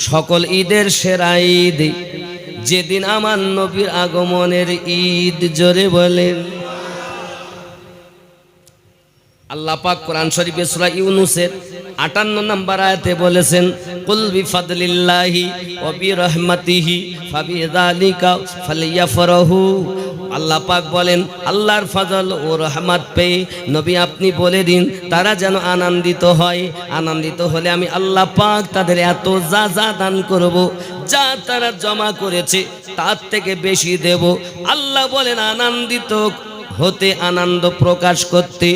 সকল ঈদের সেরা ঈদ যেদিন আমার নবীর আগমনের ঈদ। জোরে বলেন। আল্লাহ পাক কোরআন শরীফে সূরা ইউনূসের ৫৮ নম্বর আয়াতে বলেছেন, কুল বিফাদলিল্লাহি ওয়া বিরহমাতিহি ফাবিযালিকা ফালইয়াফরাহু। আল্লাহ পাক বলেন, আল্লাহর ফজল ও রহমত পেয়ে নবী আপনি বলে দিন তারা যেন আনন্দিত হয়। আনন্দিত হলে আমি আল্লাহ পাক তাদের এত যা যা দান করব, যা তারা জমা করেছে তার থেকে বেশি দেব। আল্লাহ বলেন আনন্দিত হতে, আনন্দ প্রকাশ করতে।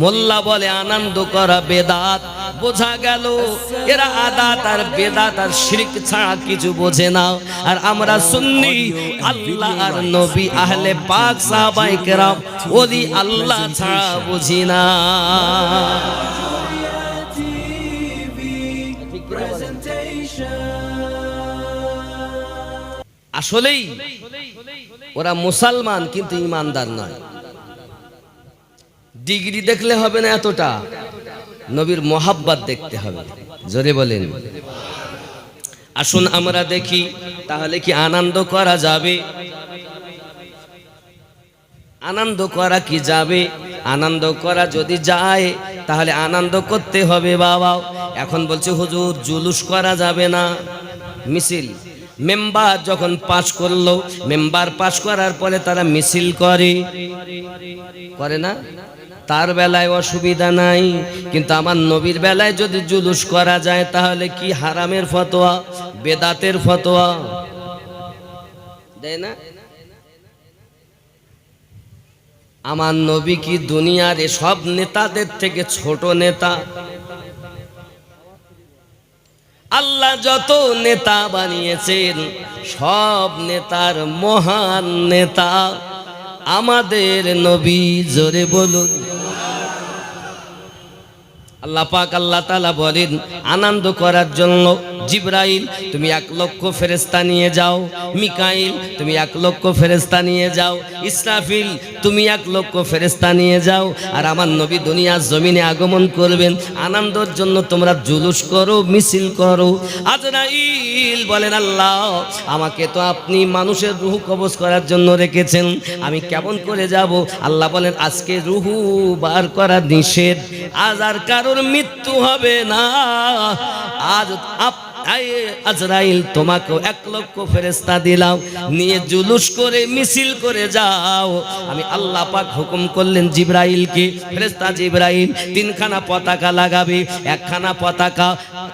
মোল্লা বলে আনন্দ করা বেদাত। বোঝা গেল এরা আদাত আর বেদাত আর শিরক ছাড়া কিছু বোঝে না। আর আমরা সুন্নি আল্লাহ আর নবী আহলে পাক সাহাবায়ে কেরাম ওলি আল্লাহ ছাড়া বুঝি না। আসলেই ওরা মুসলমান কিন্তু ইমানদার নয়। ডিগ্রি দেখলে হবে না, এতটা নবীর মোহাব্বত দেখতে হবে। জোরে বলেন। আসুন আমরা দেখি তাহলে কি আনন্দ করা যাবে? আনন্দ করা কি যাবে? আনন্দ করা যদি যায় তাহলে আনন্দ করতে হবে বাবা। এখন বলছে হুজুর জুলুস করা যাবে না, মিছিল। মেম্বার যখন পাশ করলো, মেম্বার পাশ করার পরে তারা মিছিল করে না? তার বেলায় অসুবিধা নাই, কিন্তু আমার নবীর বেলায় যদি জুলুস করা যায় তাহলে কি হারামের ফতোয়া, বেদাতের ফতোয়া দেয় না? আমার নবী কি দুনিয়ার সব নেতাদের থেকে ছোট নেতা? আল্লাহ যত নেতা বানিয়েছেন সব নেতার মহান নেতা আমাদের নবী। জোরে বলুন। আল্লাহ পাক আল্লাহ তাআলা বলেন আনন্দ করার জন্য জিবরাইল তুমি ১ লক্ষ ফেরেশতা নিয়ে যাও, মিকাইল তুমি ১ লক্ষ ফেরেশতা নিয়ে যাও, ইসরাফিল তুমি ১ লক্ষ ফেরেশতা নিয়ে যাও। আর আমার নবী দুনিয়ার জমিনে আগমন করবেন, আনন্দের জন্য তোমরা জুলুস করো, মিছিল করো। আজরাইল বলেন আল্লাহ আমাকে তো আপনি মানুষের রূহ কবজ করার জন্য রেখেছেন, আমি কেমন করে যাব? আল্লাহ বলেন আজকে রূহ বার করা নিষেধ, আজ আর কারোর মৃত্যু হবে না। আজ আজরাইল তোমাকে ১ লক্ষ ফেরেশতা দিলাম, নিয়ে জুলুস করে মিছিল করে যাও। আমি আল্লাহ পাক হুকুম করলেন জিবরাইলকে, ফেরেশতা জিবরাইল ৩খানা পতাকা লাগাবে। ১খানা পতাকা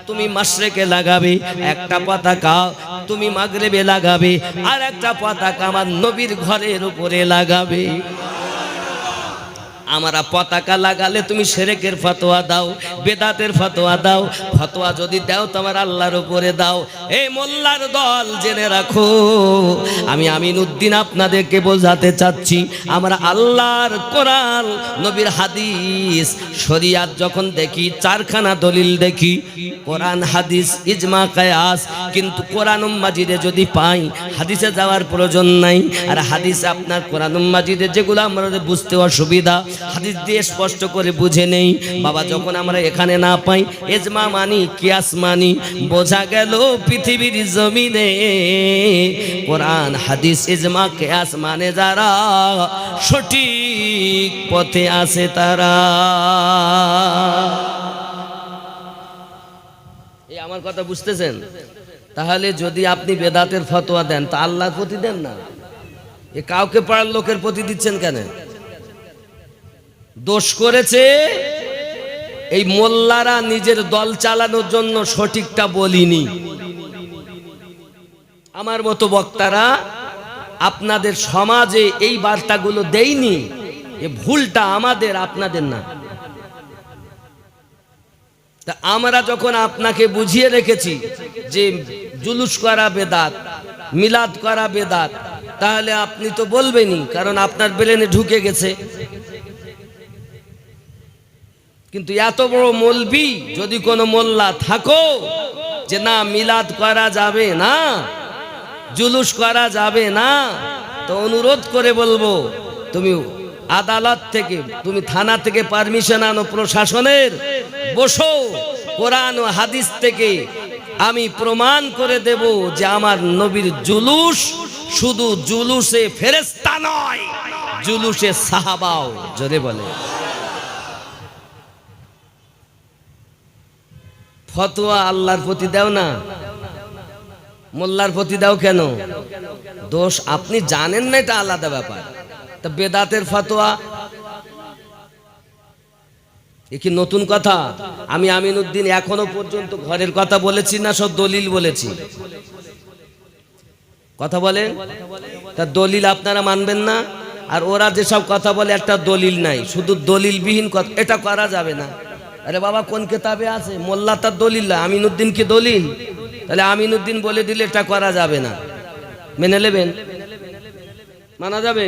তুমি মাশরিকে লাগাবে, একটা পতাকা তুমি মাগরিবে লাগাবে, আর একটা পতাকা আমার নবীর ঘরের উপরে লাগাবে। আমরা পতাকা লাগালে তুমি শিরকের ফতোয়া দাও, বেদাতের ফতোয়া দাও। ফতোয়া যদি দাও তোমার আল্লাহর উপরে দাও। এই মোল্লার দল জেনে রাখো, আমি আমিনউদ্দিন আপনাদেরকে বোঝাতে চাচ্ছি, আমরা আল্লাহর কোরআন, নবীর হাদিস, শরিয়াত যখন দেখি ৪খানা দলিল দেখি, কোরআন, হাদিস, ইজমা, কিয়াস। কিন্তু কোরআন মাজিদে যদি পাই, হাদিসে যাওয়ার প্রয়োজন নাই। আর হাদিসে আপনার কোরআন মাজিদে যেগুলো আমাদের বুঝতে অসুবিধা, হাদিস দিয়ে স্পষ্ট করে বুঝে নেই বাবা। যখন আমরা এখানে না পাই, ইজমা মানি, কিয়াস মানি। বোঝা গেল পৃথিবীর জমিনে কোরআন, হাদিস, ইজমা, কিয়াস মানে যারা সঠিক পথে আছে তারা। এই আমার কথা বুঝতেছেন? তাহলে যদি আপনি বেদাতের ফতোয়া দেন তা আল্লাহর প্রতি দেন না, এ কাউকে পাড়ার লোকের প্রতি দিচ্ছেন কেন? দোষ করেছে এই মোল্লারা নিজের দল চালানোর জন্য সঠিকটা বলিনি। আমার মতো বক্তারা আপনাদের সমাজে এই বার্তাগুলো দেয়নি। এ ভুলটা আমাদের, আপনাদের না। তা আমরা যখন আপনাকে বুঝিয়ে রেখেছি যে জুলুস করা বেদাত, মিলাদ করা বেদাত, তাহলে আপনি তো বলবেনই, কারণ আপনার ব্রেনে ঢুকে গেছে। কিন্তু এত বড় মৌলবি যদি কোনো মোল্লা থাকো যে না মিলাদ করা যাবে না, জুলুস করা যাবে না, তো অনুরোধ করে বলবো তুমি আদালত থেকে, তুমি থানা থেকে পারমিশন আনো, প্রশাসনের, বসো, কোরআন ও হাদিস থেকে আমি প্রমাণ করে দেব যে আমার নবীর জুলুস শুধু জুলুসে ফেরেশতা নয়, জুলুসে সাহাবাও। জোরে বলে। ফতোয়া আল্লাহর প্রতি দাও না, মোল্লার প্রতি দাও কেন? দোষ আপনি জানেন না, এটা আলাদা ব্যাপার। তা বেদাতের ফতোয়া এ কি নতুন কথা? আমি আমিনউদ্দিন এখনো পর্যন্ত ঘরের কথা বলেছি না, সব দলিল বলেছি। কথা বলেন, তা দলিল আপনারা মানবেন না। আর ওরা যেসব কথা বলে একটা দলিল নাই, শুধু দলিলবিহীন কথা, এটা করা যাবে না। আরে বাবা কোন কিতাবে আছে? মোল্লা তার দলিল না, আমিনউদ্দিন কি দলিল? তাহলে আমিনউদ্দিন বলে দিলে এটা করা যাবে না, মেনে নেবেন? মানা যাবে?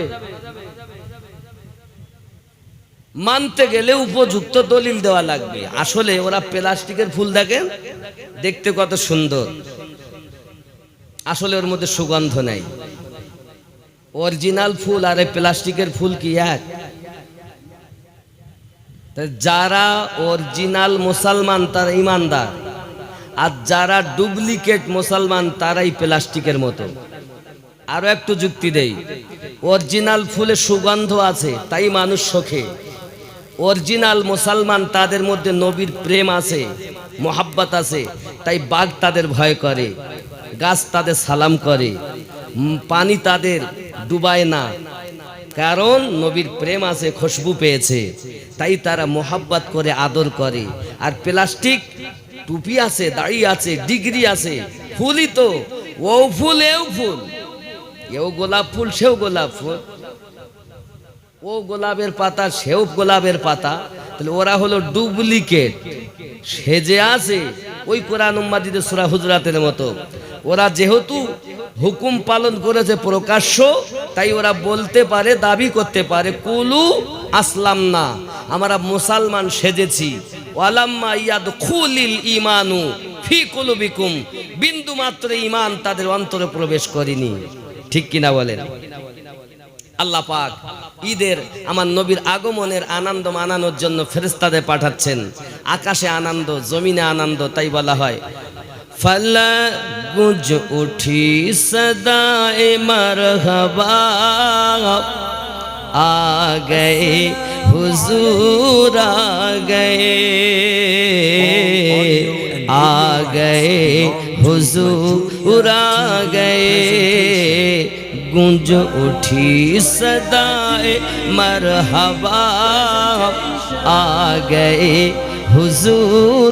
মানতে গেলে উপযুক্ত দলিল দেওয়া লাগবে। আসলে ওরা প্লাস্টিকের ফুল দেখেন, দেখতে কত সুন্দর, আসলে ওর মধ্যে সুগন্ধ নাই। অরিজিনাল ফুল আর প্লাস্টিকের ফুল কি এক? যারা অরিজিনাল মুসলমান তারা ইমানদার, আর যারা ডুপ্লিকেট মুসলমান তারাই প্লাস্টিকের মতো। আরো একটু যুক্তি দেই, অরিজিনাল ফুলে সুগন্ধ আছে তাই মানুষ শোকে। অরিজিনাল মুসলমান তাদের মধ্যে নবীর প্রেম আছে, মোহাব্বত আছে, তাই বাঘ তাদের ভয় করে, গাছ তাদের সালাম করে, পানি তাদের ডুবায় না, কারণ নবীর প্রেম আছে, খুশবু পেয়েছে, তাই তারা মোহাব্বত করে আদর করে। আর প্লাস্টিক টুপি আছে, দাড়ি আছে, ডিগ্রি আছে, ফুলই তো, ও ফুল এও ফুল, এও গোলাপ ফুল সেও গোলাপ ফুল, ও গোলাপের পাতা সেও গোলাপের পাতা। তাহলে ওরা হলো ডুপ্লিকেট, সেজে আছে ওই কোরআন মাজিদের সূরা হুজরাতের মতো। ওরা যেহেতু হুকুম পালন করেছে প্রকাশ্য, তাই ওরা বলতে পারে, দাবি করতে পারে, কুলু আসলাম না, আমরা মুসলমান সেজেছি। ওয়ালাম্মা ইয়াদখুলিল ঈমানু ফি কুলুবিকুম, বিন্দু মাত্র ঈমান তাদের অন্তরে প্রবেশ করেনি। ঠিক কিনা বলেন? আল্লাহ পাক ঈদের আমার নবীর আগমনের আনন্দ মানানোর জন্য ফেরেশতাদের পাঠাচ্ছেন। আকাশে আনন্দ, জমিনে আনন্দ, তাই বলা হয় ফালা গুজ উঠি সদায়ে মারহাবা, আ গয়ে হুজুর আ গয়ে, আ গয়ে হুজুর আ গয়ে, গুঞ্জ উঠি সদায়ে মারহাবা, আ গয়ে হুজুর।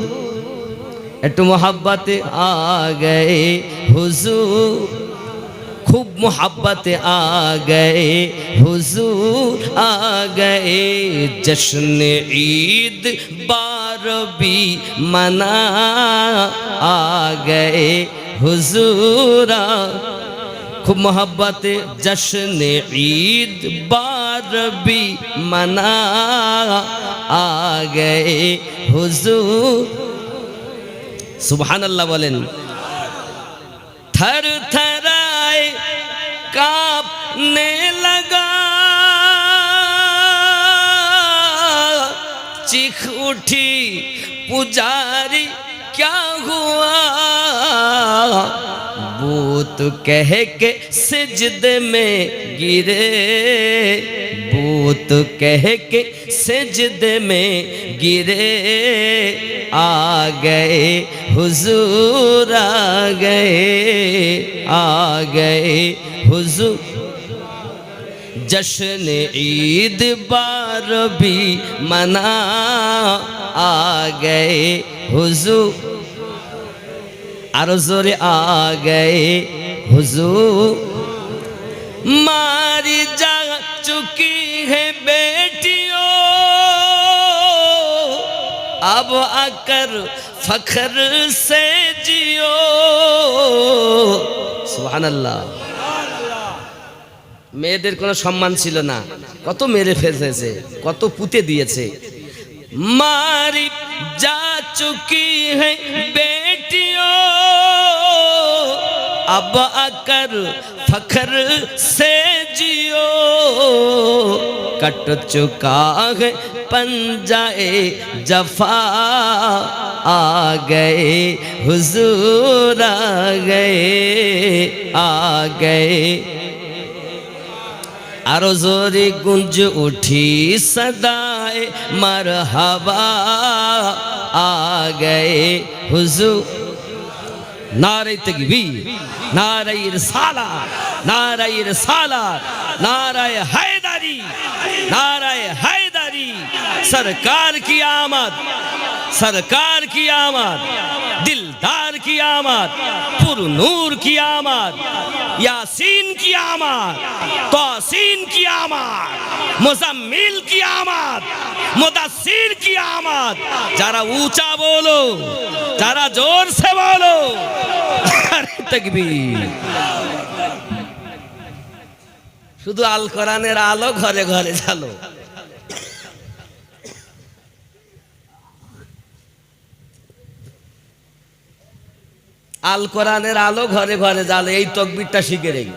একটু মোহাব্বতে আ গয়ে হুজুর, খুব মোহাব্বতে আ গয়ে হুজুর, আ গয়ে জশ্নে ঈদ বারবি মনা, আ গয়ে হুজুর। খুব মোহাব্বতে জশ্নে ঈদ বারবি মনা, আ গয়ে হুজুর। সুবহানাল্লাহ বলেন। थर थराए कांपने लगा, चीख उठी पुजारी क्या हुआ, बूत कह के सिजदे में गिरे, बूत कह के सिजदे में गिरे, आ गए हुजूर, आ गए हुजूर। जश्न ईद बारबी मना, आ गए हुजूर। आरो जोरे आ गए हुजूर। मारी जा चुकी है बेटियों, अब आकर फखर से जियो। सुबहानाल्लाह। মেয়েদের কোনো সম্মান ছিল না, কত মেরে ফেলেছে, কত পুঁতে দিয়েছে। মারি যা চুকি है बेटियों, अब आकर फखर से जियो। कट चुका है पंजाए जफा, आ गए हुजूर आ गए आरो जोरे गुंज उठी सदाए मरहबा आ गए हुजूर। नारे तकबीर, नारे रिसालत, नारे रिसालत, नारे हैदरी, नारे हैदरी। सरकार की आमद, सरकार की आमद, दिलदार की आमद, पुरनूर की आमद, यासीन की आमद, तौसीन की आमद, मुजम्मिल की आमद, मुदस्सिर की आमद। जरा ऊंचा बोलो, जरा जोर से बोलो, तकबीर। শুধু আল কোরআনের আলো ঘরে ঘরে জ্বালো। আল কোরআনের আলো ঘরে ঘরে জ্বালো, এই তাকবীরটা শিখে রেখে।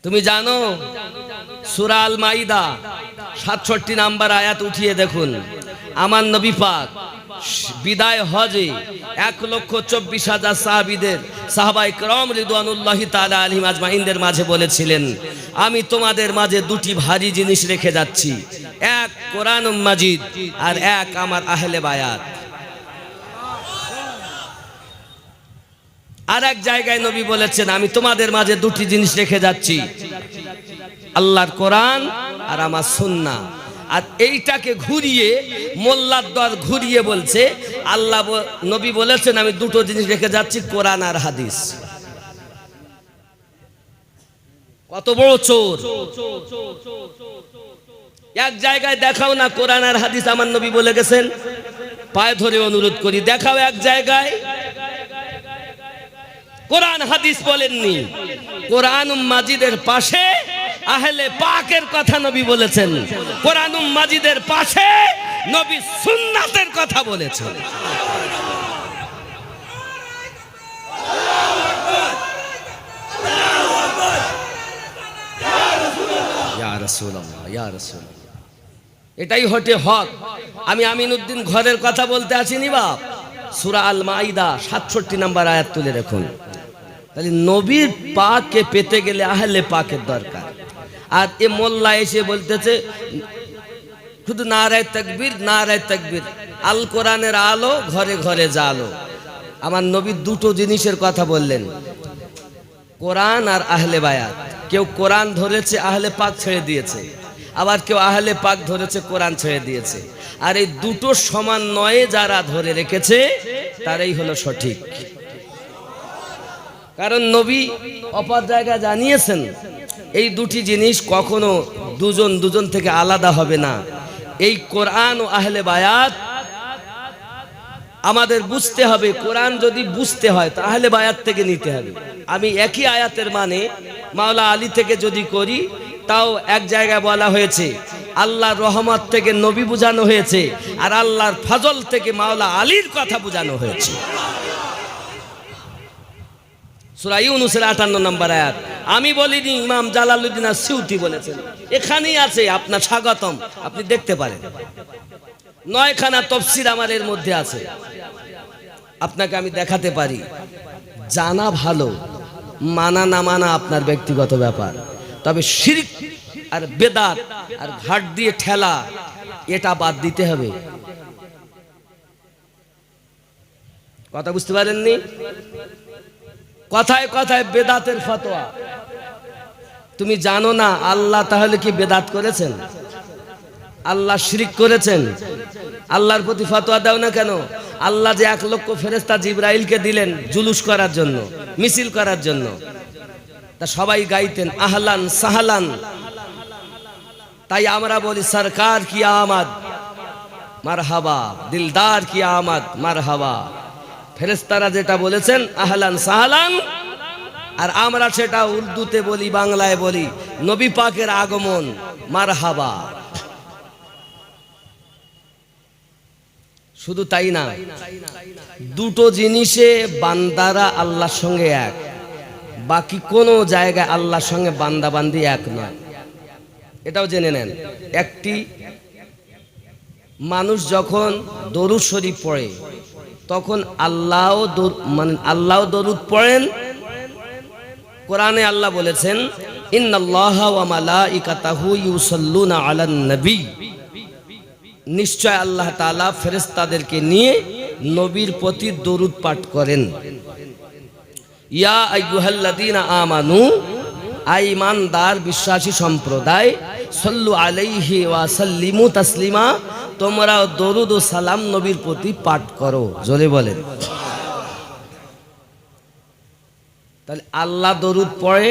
তুমি জানো সূরা আল মাইদা ৬৭ নাম্বার আয়াত উঠিয়ে দেখুন। আমার নবী পাক বিদায় হজে ১,২৪,০০০ সাহাবীদের, সাহাবায়ে কেরাম রিদওয়ানুল্লাহি তাআলা আলাইহিম আজমাইনদের মাঝে বলেছিলেন, আমি তোমাদের মাঝে দুটি ভারী জিনিস রেখে যাচ্ছি, এক কোরআনুল মাজিদ আর এক আমার আহলে বায়াত। আর এক জায়গায় নবী বলেছেন, আমি তোমাদের মাঝে দুটি জিনিস রেখে যাচ্ছি, আল্লাহর কোরআন আর আমার সুন্নাহ। আর এইটাকে ঘুরিয়ে মোল্লার দর ঘুরিয়ে বলছে, আল্লাহ নবী বলেছেন আমি দুটো জিনিস রেখে যাচ্ছি, কোরআন আর হাদিস। কত বড় চোর! এক জায়গায় দেখাও না কোরআন আর হাদিস আমার নবী বলে গেছেন, পায়ে ধরে অনুরোধ করি দেখাও এক জায়গায় কোরআন হাদিস বলেননি। কোরআন মাজিদের পাশে আহলে পাকের কথা নবী বলেছেন, কোরআন মাজিদের পাশে নবী সুন্নাতের কথা বলেছেন। ইয়া রাসূলুল্লাহ, ইয়া রাসূলুল্লাহ, এটাই হটে হক। আমি আমিনউদ্দিন ঘরের কথা বলতে আসিনি বাপ। সূরা আল মাইদা ৬৭ নাম্বার আয়াত তুলে রাখুন। তাহলে নবীর পাককে পেতে গেলে আহলে পাকের দরকার। আর এ মোল্লা এসে বলতেছে শুধু নারায়ে তাকবীর, নারায়ে তাকবীর, আল কোরআনের আলো ঘরে ঘরে জ্বালো। আমার নবী দুটো জিনিসের কথা বললেন, কোরআন আর আহলে বায়াত। কেউ কোরআন ধরেছে, আহলে পাক ছেড়ে দিয়েছে, আবার কেউ আহলে পাক ধরেছে, কোরআন ছেড়ে দিয়েছে। আর এই দুটো সমন্বয়ে যারা ধরে রেখেছে তারাই হলো সঠিক। কারণ নবী অপর জায়গায় জানিয়েছেন এই দুটি জিনিস কখনো দুজন দুজন থেকে আলাদা হবে না। এই কোরআন ও আহলে বায়াত আমাদের বুঝতে হবে। কোরআন যদি বুঝতে হয় তা আহলে বায়াত থেকে নিতে হবে। আমি একই আয়াতের মানে মাওলা আলী থেকে যদি করি, তাও এক জায়গায় বলা হয়েছে আল্লাহর রহমত থেকে নবী বুঝানো হয়েছে, আর আল্লাহর ফজল থেকে মাওলা আলীর কথা বুঝানো হয়েছে। সূরা ইউনূসের ৫৮ নম্বর আয়াত। আমি বলিনি, ইমাম জালালউদ্দিন আসিউতি বলেছেন। এখানেই আছে, আপনার স্বাগতম, আপনি দেখতে পারেন। ৯ খানা তাফসীর আমার এর মধ্যে আছে, আপনাকে আমি দেখাতে পারি। জানা ভালো, মানা না মানা আপনার ব্যক্তিগত ব্যাপার। তবে শিরক আর বেদাত আর ঘাট দিয়ে ঠেলা, এটা বাদ দিতে হবে। কথা বুঝতে পারেননি? কথায় কথায় বেদাতের ফতোয়া। তুমি জানো না আল্লাহ তাহলে কি বেদাত করেছেন? আল্লাহ শিরক করেছেন? আল্লাহর প্রতি ফতোয়া দাও না কেন? আল্লাহ যে ১,০০,০০০ ফেরেশতা জিবরাইলকে দিলেন জুলুস করার জন্য, মিছিল করার জন্য, তা সবাই গাইতেন আহলান সাহলান। তাই আমরা বলি সরকার কি আমদ মারহাবা, দিলদার কি আমদ মারহাবা। ফেরেশতারা যেটা বলেছেন আহলান সাহলান, আর আমরা সেটা উর্দুতে বলি, বাংলায় বলি নবী পাকের আগমন মারহাবা। শুধু তাই না, দুটো জিনিসে বান্দারা আল্লাহর সঙ্গে এক, বাকি কোনো জায়গায় আল্লাহর সঙ্গে বান্দা বান্দি এক নয়। এটাও জেনে নেন। একটি মানুষ যখন দরুদ শরীফ পড়ে তখন আল্লাহ দরুদ পড়েন। কোরআনে আল্লাহ বলেছেন ইন্নাল্লাহা ওয়া মালাইকাতাহু ইউসাল্লুনা আলান নবী, নিশ্চয় আল্লাহ তাআলা ফেরেশতাদেরকে নিয়ে নবীর প্রতি দরুদ পাঠ করেন। ইয়া আইয়ুহাল্লাযীনা আমানু, ঈমানদার বিশ্বাসী সম্প্রদায়, সাল্লু আলাইহি ওয়া সাল্লিমু তাসলিমা, তোমরা দরুদ ও সালাম নবীর প্রতি পাঠ করো। জোরে বলেন। তাহলে আল্লাহ দরুদ পড়ে,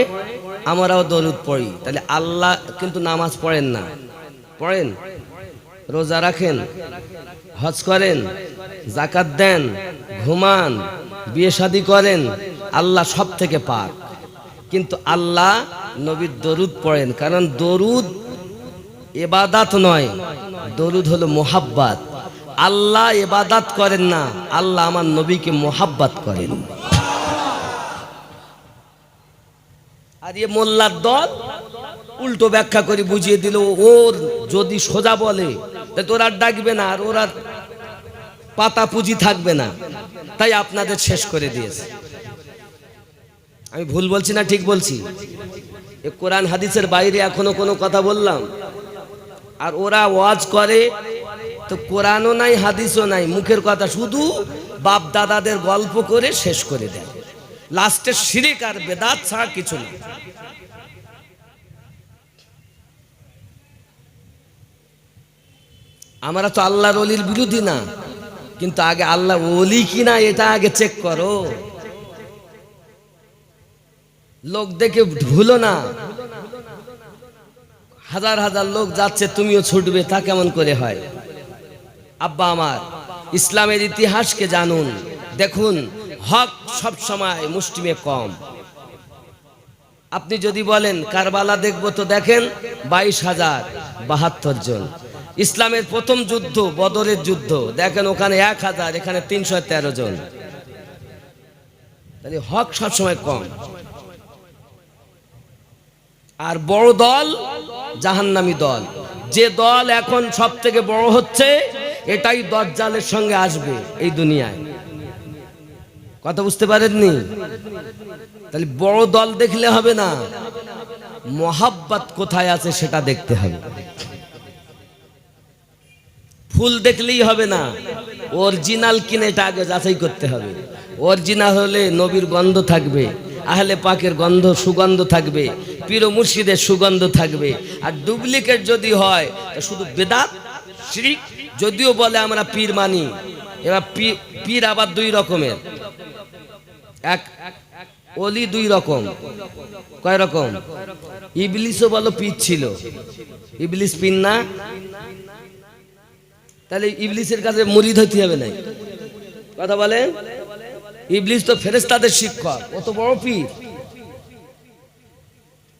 আমরাও দরুদ পড়ি। তাহলে আল্লাহ কিন্তু নামাজ পড়েন না, পড়েন? রোজা রাখেন, হজ করেন, যাকাত দেন, ঘুমান, বিয়ে শাদী করেন, আল্লাহ সব থেকে পাক। কিন্তু আল্লাহ নবীর দরুদ পড়েন, কারণ দরুদ ইবাদত নয়, দরুদ হলো মোহাব্বত। আল্লাহ ইবাদত করেন না, আল্লাহ আমার নবীকে মোহাব্বত করেন। আর এ মোল্লার দল উল্টো ব্যাখ্যা করে বুঝিয়ে দিল, ওর যদি সোজা বলে তোরা ডাকবে না, আর ওরা পাতা পুঁজি থাকবে না, তাই আপনাদের শেষ করে দিয়েছে। আমি ভুল বলছি না ঠিক বলছি? এ কোরআন হাদিসের বাইরে এখনো কোনো কথা বললাম? আর ওরা ওয়াজ করে তো কোরআনও নাই হাদিসও নাই, মুখের কথা, শুধু বাপ দাদাদের গল্প করে শেষ করে দেয়। লাস্টে শিরক আর বেদাত ছাড়া কিছু না। আমরা তো আল্লাহর ওলির বিরোধী না, কিন্তু আগে আল্লাহ ওলি কিনা এটা আগে চেক করো। লোক দেখে ভুলো না, হাজার হাজার লোক যাচ্ছে তুমিও ছুটবে, তা কেমন করে হয়? আব্বা আমার, ইসলামের ইতিহাসকে জানুন, দেখুন হক সব সময় মুষ্টিমে কম। আপনি যদি বলেন কারবালা দেখবো, তো দেখেন 22,072 জন। ইসলামের প্রথম যুদ্ধ বদরের যুদ্ধ, দেখেন ওখানে 1000, এখানে 313 জন। তাহলে হক সবসময় কম। আর বড় দল জাহান্নামী দল, যে দল এখন সব থেকে বড় হচ্ছে, এটাই দাজ্জালের সঙ্গে আসবে এই দুনিয়ায়। কথা বুঝতে পারেননি? তাহলে বড় দল দেখলে হবে না, মোহাব্বত কোথায় আছে সেটা দেখতে হবে। ফুল দেখলেই হবে না, অরিজিনাল কিনে এটা আগে যাচাই করতে হবে। অরিজিনাল হলে নবীর গন্ধ থাকবে, আহলে পাকের গন্ধ, সুগন্ধ থাকবে, পীর ও মুর্শিদের সুগন্ধ থাকবে। আর ডুপ্লিকেট যদি হয় তা শুধু বেদাত শিরক। যদিও বলে আমরা পীর মানি, এবার পীর আবার দুই রকমের, এক ওলি দুই রকম। কয় রকম? ইবলিসও বলো পীর ছিল, ইবলিস পীর না? তাহলে ইবলিসের কাছে মুরিদ হইতে হবে না? কথা বলেন? ইবলিস তো ফেরেশতাদের শিক্ষক, ও তো বড় পীর।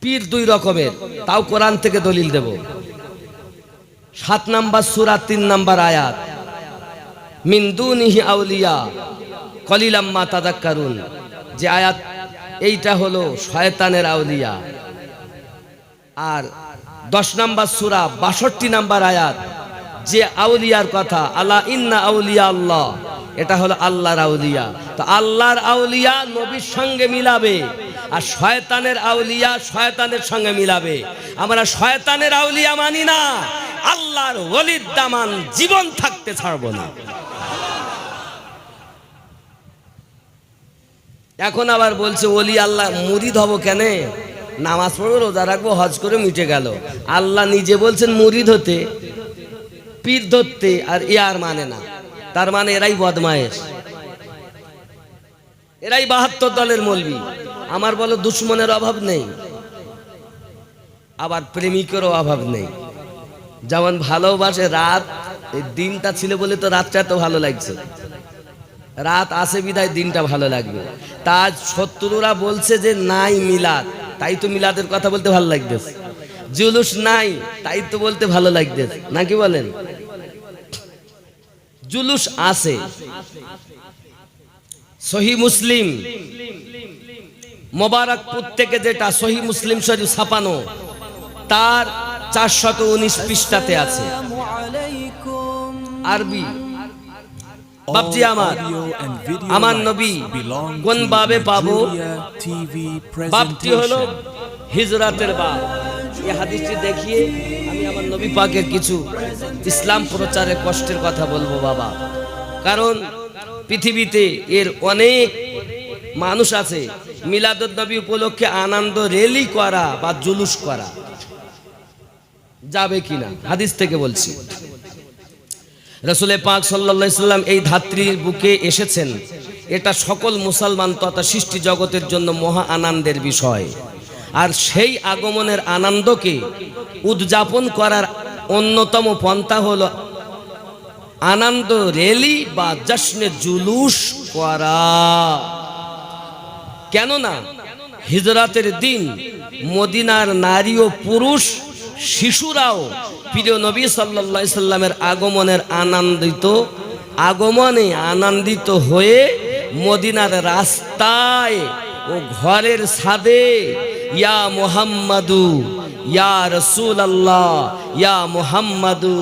পীর দুই রকমের, তাও কোরআন থেকে দলিল দেব। 7 নম্বর সূরা 3 নম্বর আয়াত, মিন দুনিহি আউলিয়া কলিলাম মা তাযাক্কারুন, যে আয়াত এইটা হলো শয়তানের আউলিয়া। আর 10 নম্বর সূরা 62 নম্বর আয়াত, যে আউলিয়ার কথা, আলা ইন্না আউলিয়া আল্লাহ, এটা হলো আল্লাহর আউলিয়া। তো আল্লাহর আউলিয়া নবীর সঙ্গে মিলাবে, আর শয়তানের আউলিয়া শয়তানের সঙ্গে মিলাবে। আমরা শয়তানের আউলিয়া মানি না, আল্লাহর ওলির দামান জীবন থাকতে ছাড়ব না। এখন আবার বলছে ওলি আল্লাহ, মুরিদ হব কেন? নামাজ পড়বো, রোজা রাখবো, হজ করে মিটে গেল। আল্লাহ নিজে বলছেন মুরিদ হতে, পীর ধরতে, আর আর মানে না। তার মানে এরাই বদমায়েশ, এরাই 72 দলের মৌলবি। আমার বলো দুশ্মনের অভাব নেই, আবার প্রেমিকেরও অভাব নেই। যেমন ভালোবাসে রাত, এই দিনটা ছিল বলে তো রাতটা এত ভালো লাগছে। রাত আছে বিদায় দিনটা ভালো লাগবে। তার শত্রুরা বলছে যে নাই মিলাদ, তাই তো মিলাদের কথা বলতে ভালো লাগতেছে। জুলুস নাই, তাই তো বলতে ভালো লাগতেছে, নাকি বলেন? জুলুস আছে। সহিহ মুসলিম মোবারকপুর থেকে যেটা সহিহ মুসলিম শরীফ ছাপানো, তার 419 পৃষ্ঠাতে আছে। আরবি। বাপজি আমার নবী কোন বাবে পাবো? বাপটি হলো হিজরাতের বাপ। এই হাদিসটি দেখিয়ে আমি আমার নবী পাকের কিছু ইসলাম প্রচারের কষ্টের কথা বলবো বাবা। কারণ পৃথিবীতে এর অনেক মানুষ আছে মিলাদুন নবী উপলক্ষে আনন্দ র্যালি করা বা জুলুস করা যাবে কিনা, হাদিস থেকে বলছি। রাসূল পাক সাল্লাল্লাহু আলাইহি সাল্লাম এই ধাত্রীর বুকে এসেছেন, এটা সকল মুসলমান তথা সৃষ্টি জগতের জন্য মহা আনন্দের বিষয়। আর সেই আগমনের আনন্দকে উদযাপন করার অন্যতম পন্থা হলো আনন্দ র্যালি বা জশ্নে জুলুস করা। কেননা হিজরাতের দিন মদিনার নারী ও পুরুষ শিশুরাও প্রিয় নবী সাল্লাল্লাহু আলাইহি সাল্লামের আগমনে আনন্দিত হয়ে মদিনার রাস্তায় ও ঘরের ছাদে ইয়া মুহাম্মাদু ইয়া রাসূলুল্লাহ, ইয়া মুহাম্মাদু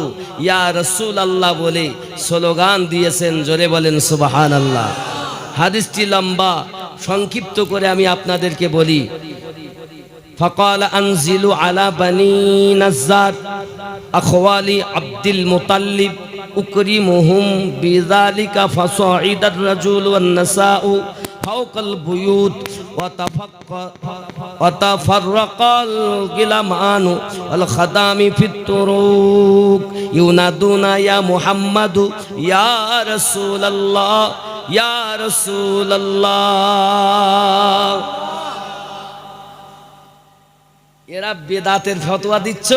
ইয়া রাসূলুল্লাহ বলে স্লোগান দিয়েছেন। জোরে বলেন সুবহানাল্লাহ। হাদিসটি লম্বা, সংক্ষিপ্ত করে আমি আপনাদেরকে বলি। فقال انزلوا على بني نزار اخوالي عبد المطلب اكرمهم بذلك فصعد الرجل والنساء فوق البيوت وتفرق الغلمان والخدام في الطرق ينادون يا محمد يا رسول الله يا رسول الله। এরা বেদাতের ফতোয়া দিচ্ছ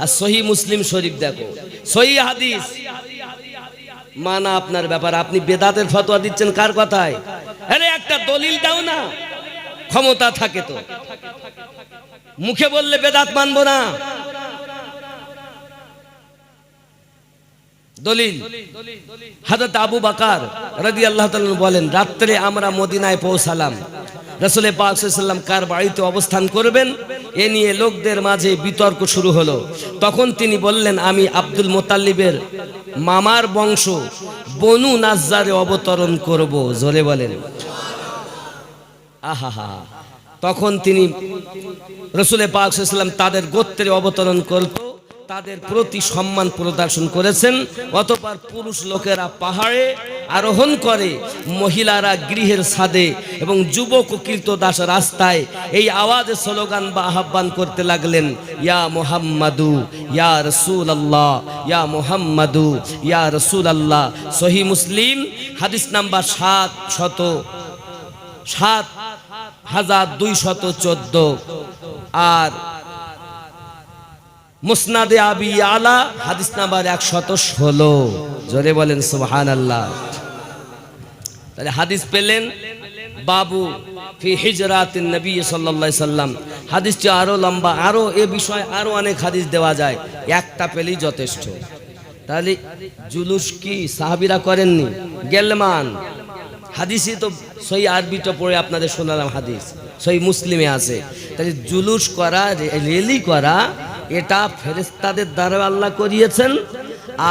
আর সহি মুসলিম শরীফ দেখো, সহি হাদিস মানা আপনার ব্যাপার। আপনি বেদাতের ফতোয়া দিচ্ছেন কার কথায়? আরে একটা দলিল দাও না, ক্ষমতা থাকে তো। মুখে বললে বেদাত মানবো না, দলিল। হযরত আবু বকর রাদিয়াল্লাহু তাআলা বলেন, রাত্রে আমরা মদিনায় পৌঁছালাম। রাসূল পাক সাল্লাল্লাহু আলাইহি ওয়াসাল্লাম কার বাড়িতে অবস্থান করবেন এ নিয়ে লোকদের মাঝে বিতর্ক শুরু হলো। তখন তিনি বললেন, আমি আব্দুল মুতাল্লিবের মামার বংশ বনু নাজ্জারে অবতরণ করব। জোরে বলেন আহা। তখন তিনি রাসূল পাক সাল্লাল্লাহু আলাইহি ওয়াসাল্লাম তাদের গোত্রে অবতরণ করত, তাদের প্রতি সম্মান প্রদর্শন করেছেন। অতঃপর পুরুষ লোকেরা পাহাড়ে আরোহণ করে, মহিলারা গৃহের ছাদে এবং যুবক ও কীর্তদাস রাস্তায় এই আওয়াজে স্লোগান বা আহ্বান করতে লাগলেন, ইয়া মুহাম্মাদু ইয়া রাসূলুল্লাহ, ইয়া মুহাম্মাদু ইয়া রাসূলুল্লাহ। সহিহ মুসলিম হাদিস নাম্বার 7214 আর মুসনাদে আবি আলা হাদিস নাম্বার 116। জোরে বলেন সুবহানাল্লাহ। তাহলে হাদিস পেলেন বাবু ফি হিজরাতিন নবী সাল্লাল্লাহু আলাইহি সাল্লাম। হাদিসটি আরো লম্বা, আরো এ বিষয়ে আরো অনেক হাদিস দেওয়া যায়, একটা পেলেই যথেষ্ট। তাহলে জুলুস কি সাহাবীরা করেননি? গেলমান হাদিসই তো সহি আরবিটা পড়ে আপনাদের শোনালাম, হাদিস সহি মুসলিমে আছে। তাহলে জুলুস করা, র্যালি করা, এটা ফেরেশতাদের দ্বারা আল্লাহ করিয়েছেন।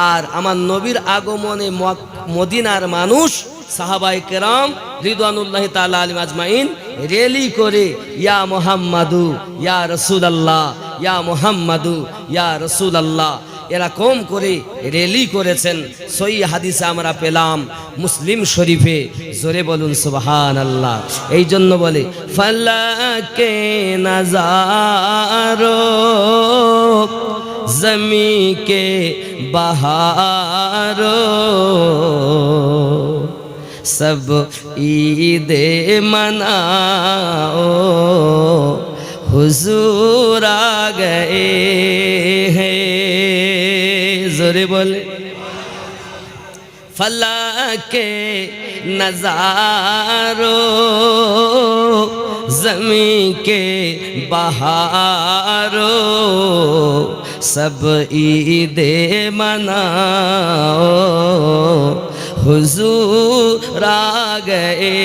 আর আমার নবীর আগমনে মদিনার মানুষ সাহাবায়ে কেরাম রিদওয়ানুল্লাহি তাআলা আলাইহিম আজমাইন র্যালি করে ইয়া মুহাম্মাদু ইয়া রাসূলুল্লাহ, ইয়া মুহাম্মাদু ইয়া রাসূলুল্লাহ এরকম করে র্যালি করেছেন। সহি হাদিসে আমরা পেলাম মুসলিম শরীফে। জোরে বলুন সুবহানাল্লাহ। এই জন্য বলে ফলাকে নজারো জমি কে বাহারো সব ঈদে মনাও হুজুর আ গয়ে হ্যাঁ। জোরে বলে ফলাকে নজারো জমি কে বাহারো সব ঈদে মনাও হুজুর আ গয়ে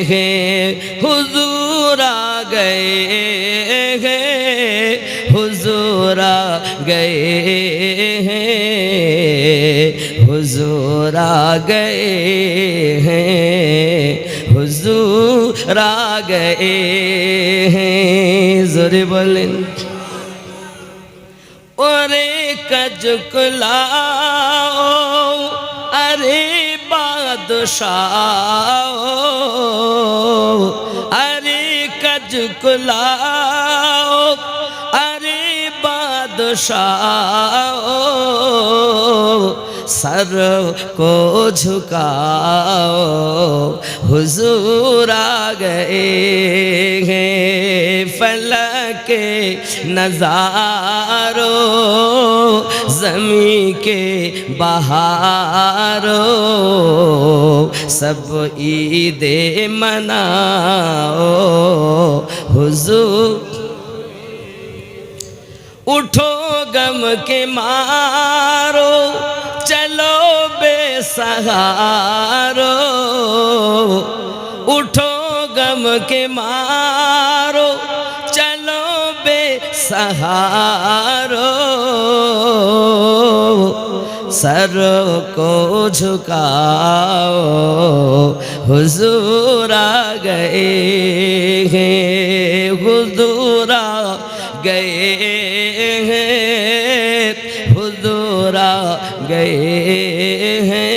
हैं, हुजूर आ गए हैं, हुजूर आ गए हैं, हुजूर आ गए हैं, हुजूर आ गए हैं। जोरे बोलें। ओरे कजकुलाओ अरे बादशाह, अरे कजकुलाओ अरे बादशाह, सर को झुकाओ हुजूर आ गए हैं। फलक के नज़ारों ज़मीं के बहारों सब ईदे मनाओ हुजूर। उठो गम के मारो चलो बेसहारो, उठो गम के मारो चलो बेसहारो, सर को झुकाओ हुजूर आ गए हैं, हुजूर आ गए हैं, हुजूर आ गए हैं,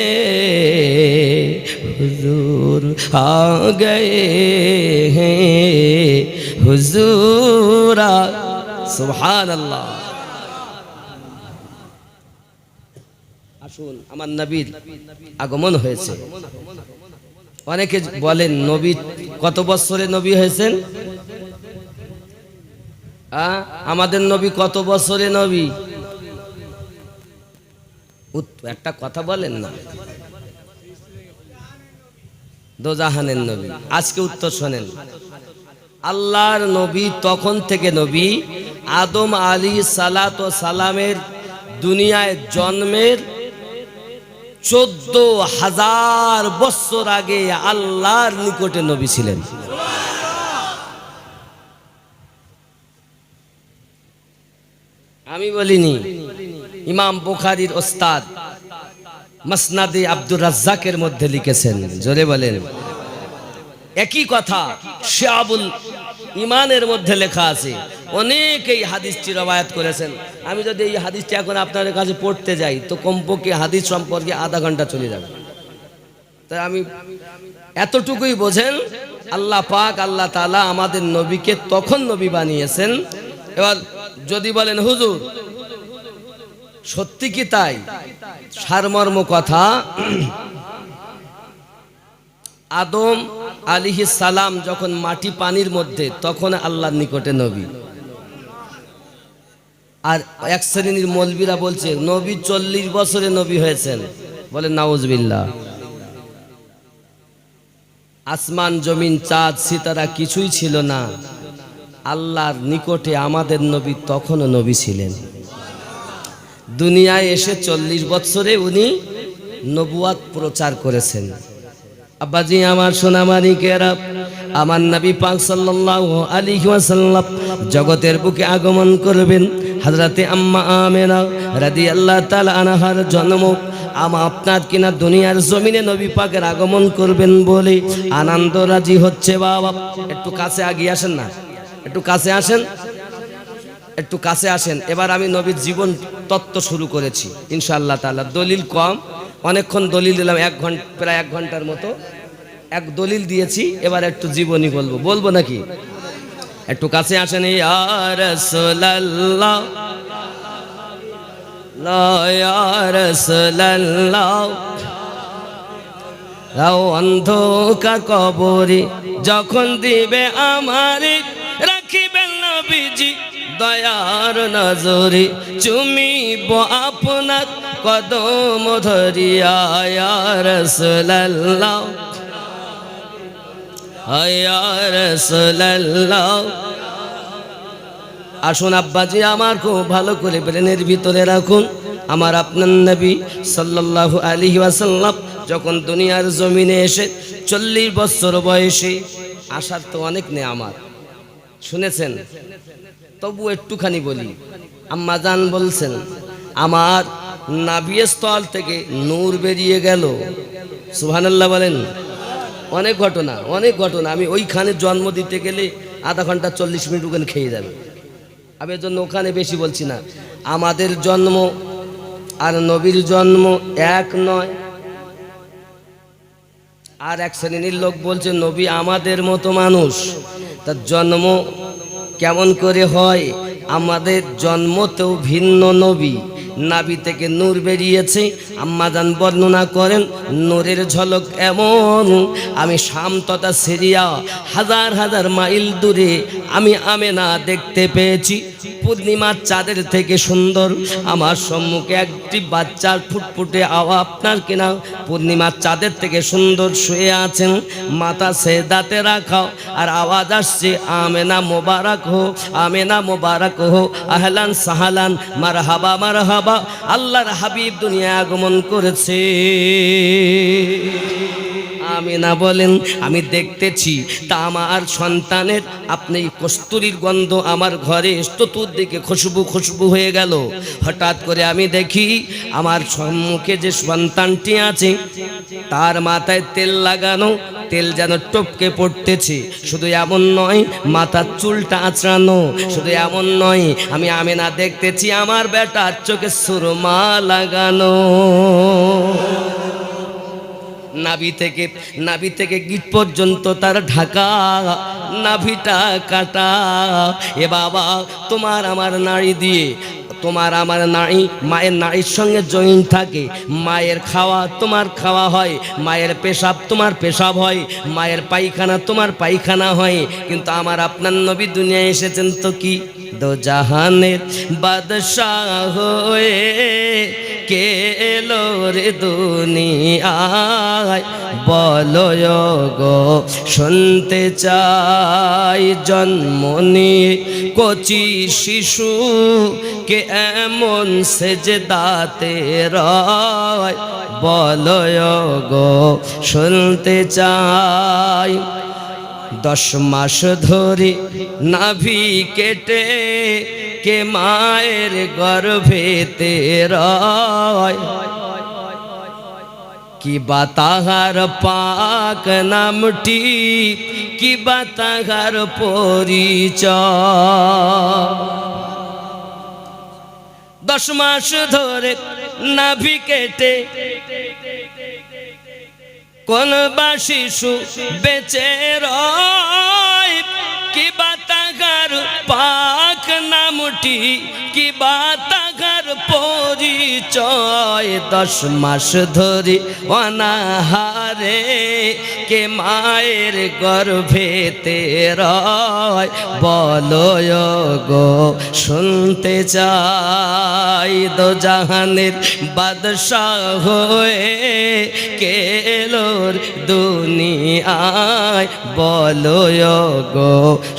हुजूर आ गए हैं, हुजूर आ। सुभान अल्लाह। আসুন আমার নবীর আগমন হয়েছে। অনেকে বলেন নবী কত বছরে নবী হয়েছেন? আমাদের নবী কত বছরে নবী? একটা কথা বলেন না। দোজাহানের নবী। আজকে উত্তর শোনেন। আল্লাহর নবী তখন থেকে নবী আদম আলাইহিস সালাত ও সালামের দুনিয়ায় জন্মের 14,000 বছর আগে আল্লাহর নিকটে নবী ছিলেন। আমি বলিনি, ইমাম বুখারীর ওস্তাদ মাসনাদে আব্দুর রাজ্জাকের মধ্যে লিখেছেন। জোরে বলেন। একই কথা শিয়াবুল ইমানের মধ্যে লেখা আছে। অনেকেই হাদিসটি রবায়াত করেছেন। আমি যদি এই হাদিসটি এখন আপনাদের কাছে পড়তে যাই তো কমপক্ষে হাদিস সম্পর্কে আধা ঘন্টা চলে যাবে। তাই আমি এতটুকুই বোঝেন, আল্লাহ পাক আল্লাহ তাআলা আমাদের নবীকে তখন নবী বানিয়েছেন। এবার যদি বলেন হুজুর সত্যি কি তাই? সারমর্ম কথা, আদম আলাইহিস সালাম যখন মাটি পানির মধ্যে তখন আল্লাহর নিকটে নবী। আর এক শ্রেণীর মৌলবীরা বলছে নবী 40 বছরে নবী হয়েছেন। বলে নাউজুবিল্লাহ। আসমান জমিন চাঁদ সিতারা কিছুই ছিল না, আল্লাহর নিকটে আমাদের নবী তখনও নবী ছিলেন। দুনিয়ায় এসে 40 বছরে উনি নবুয়াত প্রচার করেছেন। আব্বাজি আমার সোনামানিকেরা, আমার নবী পাক সাল্লাল্লাহু আলাইহি ওয়াসাল্লাম জগতের বুকে আগমন করবেন। হযরতে আম্মা আমেনা রাদিয়াল্লাহু তাআলা আনহার জন্ম। আপনার কিনা দুনিয়ার জমিনে নবী পাকের আগমন করবেন বলে আনন্দ রাজি হচ্ছে। বাবা একটু কাছে আগিয়ে আসেন না, একটু কাছে আসেন, একটু কাছে আসেন। এবার আমি নবীর জীবন তত্ত্ব শুরু করেছি ইনশাআল্লাহ তাআলা। দলিল কম, অনেকক্ষণ দলিল দিলাম, প্রায় 1 ঘন্টার মতো এক দলিল দিয়েছি। এবার একটু জীবনী বলবো নাকি? একটু কাছে আসেন। ইয়া রাসূলুল্লাহ ইয়া রাসূলুল্লাহ, অন্ধকার কবরে যখন দিবে আমারে, রাখিবেন নবীজি দয়ার নজরে, চুমিব আপনার কদম ধরিয়া। ইয়া রাসূলুল্লাহ ইয়া রাসূলুল্লাহ। আসুন আব্বাজি আমার খুব ভালো করে ব্রেনের ভিতরে রাখুন। আমার আপনার নবী সাল্লাল্লাহু আলাইহি ওয়াসাল্লাম যখন দুনিয়ার জমিনে এসে 40 বছর বয়সে আসার তো অনেক নেয়ামত শুনেছেন, তবু একটুখানি বলি। আম্মা জান বলছেন আমার নাভির স্থল থেকে নূর বেরিয়ে গেল। সুবহানাল্লাহ বলেন। অনেক ঘটনা। আমি ওইখানে জন্ম দিতে গেলে আধা ঘন্টা 40 মিনিট ওখানে খেয়ে যাবে। আমি এর জন্য ওখানে বেশি বলছি না। আমাদের জন্ম আর নবীর জন্ম এক নয়। আর এক শ্রেণীর লোক বলছে নবী আমাদের মতো মানুষ, তার জন্ম কেমন করে হয়? আমাদের জন্মতেও ভিন্ন নবী, নাভি থেকে নূর বেরিয়েছে। আম্মাজান বর্ণনা করেন নূরের ঝলক এমন, আমি শাম তথা সিরিয়া হাজার হাজার মাইল দূরে আমি আমেনা দেখতে পেয়েছি। পূর্ণিমার চাঁদের থেকে সুন্দর আমার সম্মুখে একটি বাচ্চার ফুটফুটে আপনার কিনা পূর্ণিমার চাঁদের থেকে সুন্দর শুয়ে আছেন, মাথা সেজদাতে রাখা, আর আওয়াজ আসছে আমেনা মোবারক হো, আমেনা মোবারক হো, আহলান সাহালান, মারহাবা মারহাবা, আল্লাহর হাবিব দুনিয়া আগমন করেছে। আমিনা বলেন আমি দেখতেছি তা আমার সন্তানের আপনি কস্তুরীর গন্ধ আমার ঘরে চতুর্দিকে খুশবু হয়ে গেল। হঠাৎ করে আমি দেখি আমার সম্মুখে যে সন্তানটি আছে তার মাথায় তেল লাগানো, তেল যেন টপকে পড়তেছে। শুধু এমন নয়, মাথার চুলটা আঁচড়ানো। শুধু এমন নয়, আমি আমিনা দেখতেছি আমার বেটার চোখে সুরমা লাগানো। নাভি থেকে গিট পর্যন্ত তার ঢাকা, নাভিটা কাটা। এ বাবা, তোমার আমার নাড়ি দিয়ে, তোমার আমার নাড়ি মায়ের নাড়ির সঙ্গে জয়েন্ট থাকে। মায়ের খাওয়া তোমার খাওয়া হয়, মায়ের পেশাব তোমার পেশাব হয়, মায়ের পায়খানা তোমার পায়খানা হয়। কিন্তু আমার আপনার নবী দুনিয়ায় এসেছেন তো কি দো জাহানের বাদশাহ হয়ে, কে এলো রে দুনিয়ায় বলো গো শুনতে চাই। জন্ম নিয়ে কচি শিশু কে এমন সেজদাতে রয় বলো গো শুনতে চাই। 10 মাস ধরে নাভি কেটে কে মায়ের গর্ভেতে রয়, কি বাতাহার পাক নামটি, কি বাতাহার পরিচয়। 10 মাস ধরে নাভি কেটে কোন বা শিশু বেঁচে রয়, কি বাতাহার পাক নামটি, কি বাতাহার পরিচয়। 10 মাস ধরে অনাহারে কে মায়ের গর্ভেতে রয় বলো গো শুনতে চাই। দো জাহানের বাদশাহ হয়ে কে এলো দুনিয়ায় বলো গো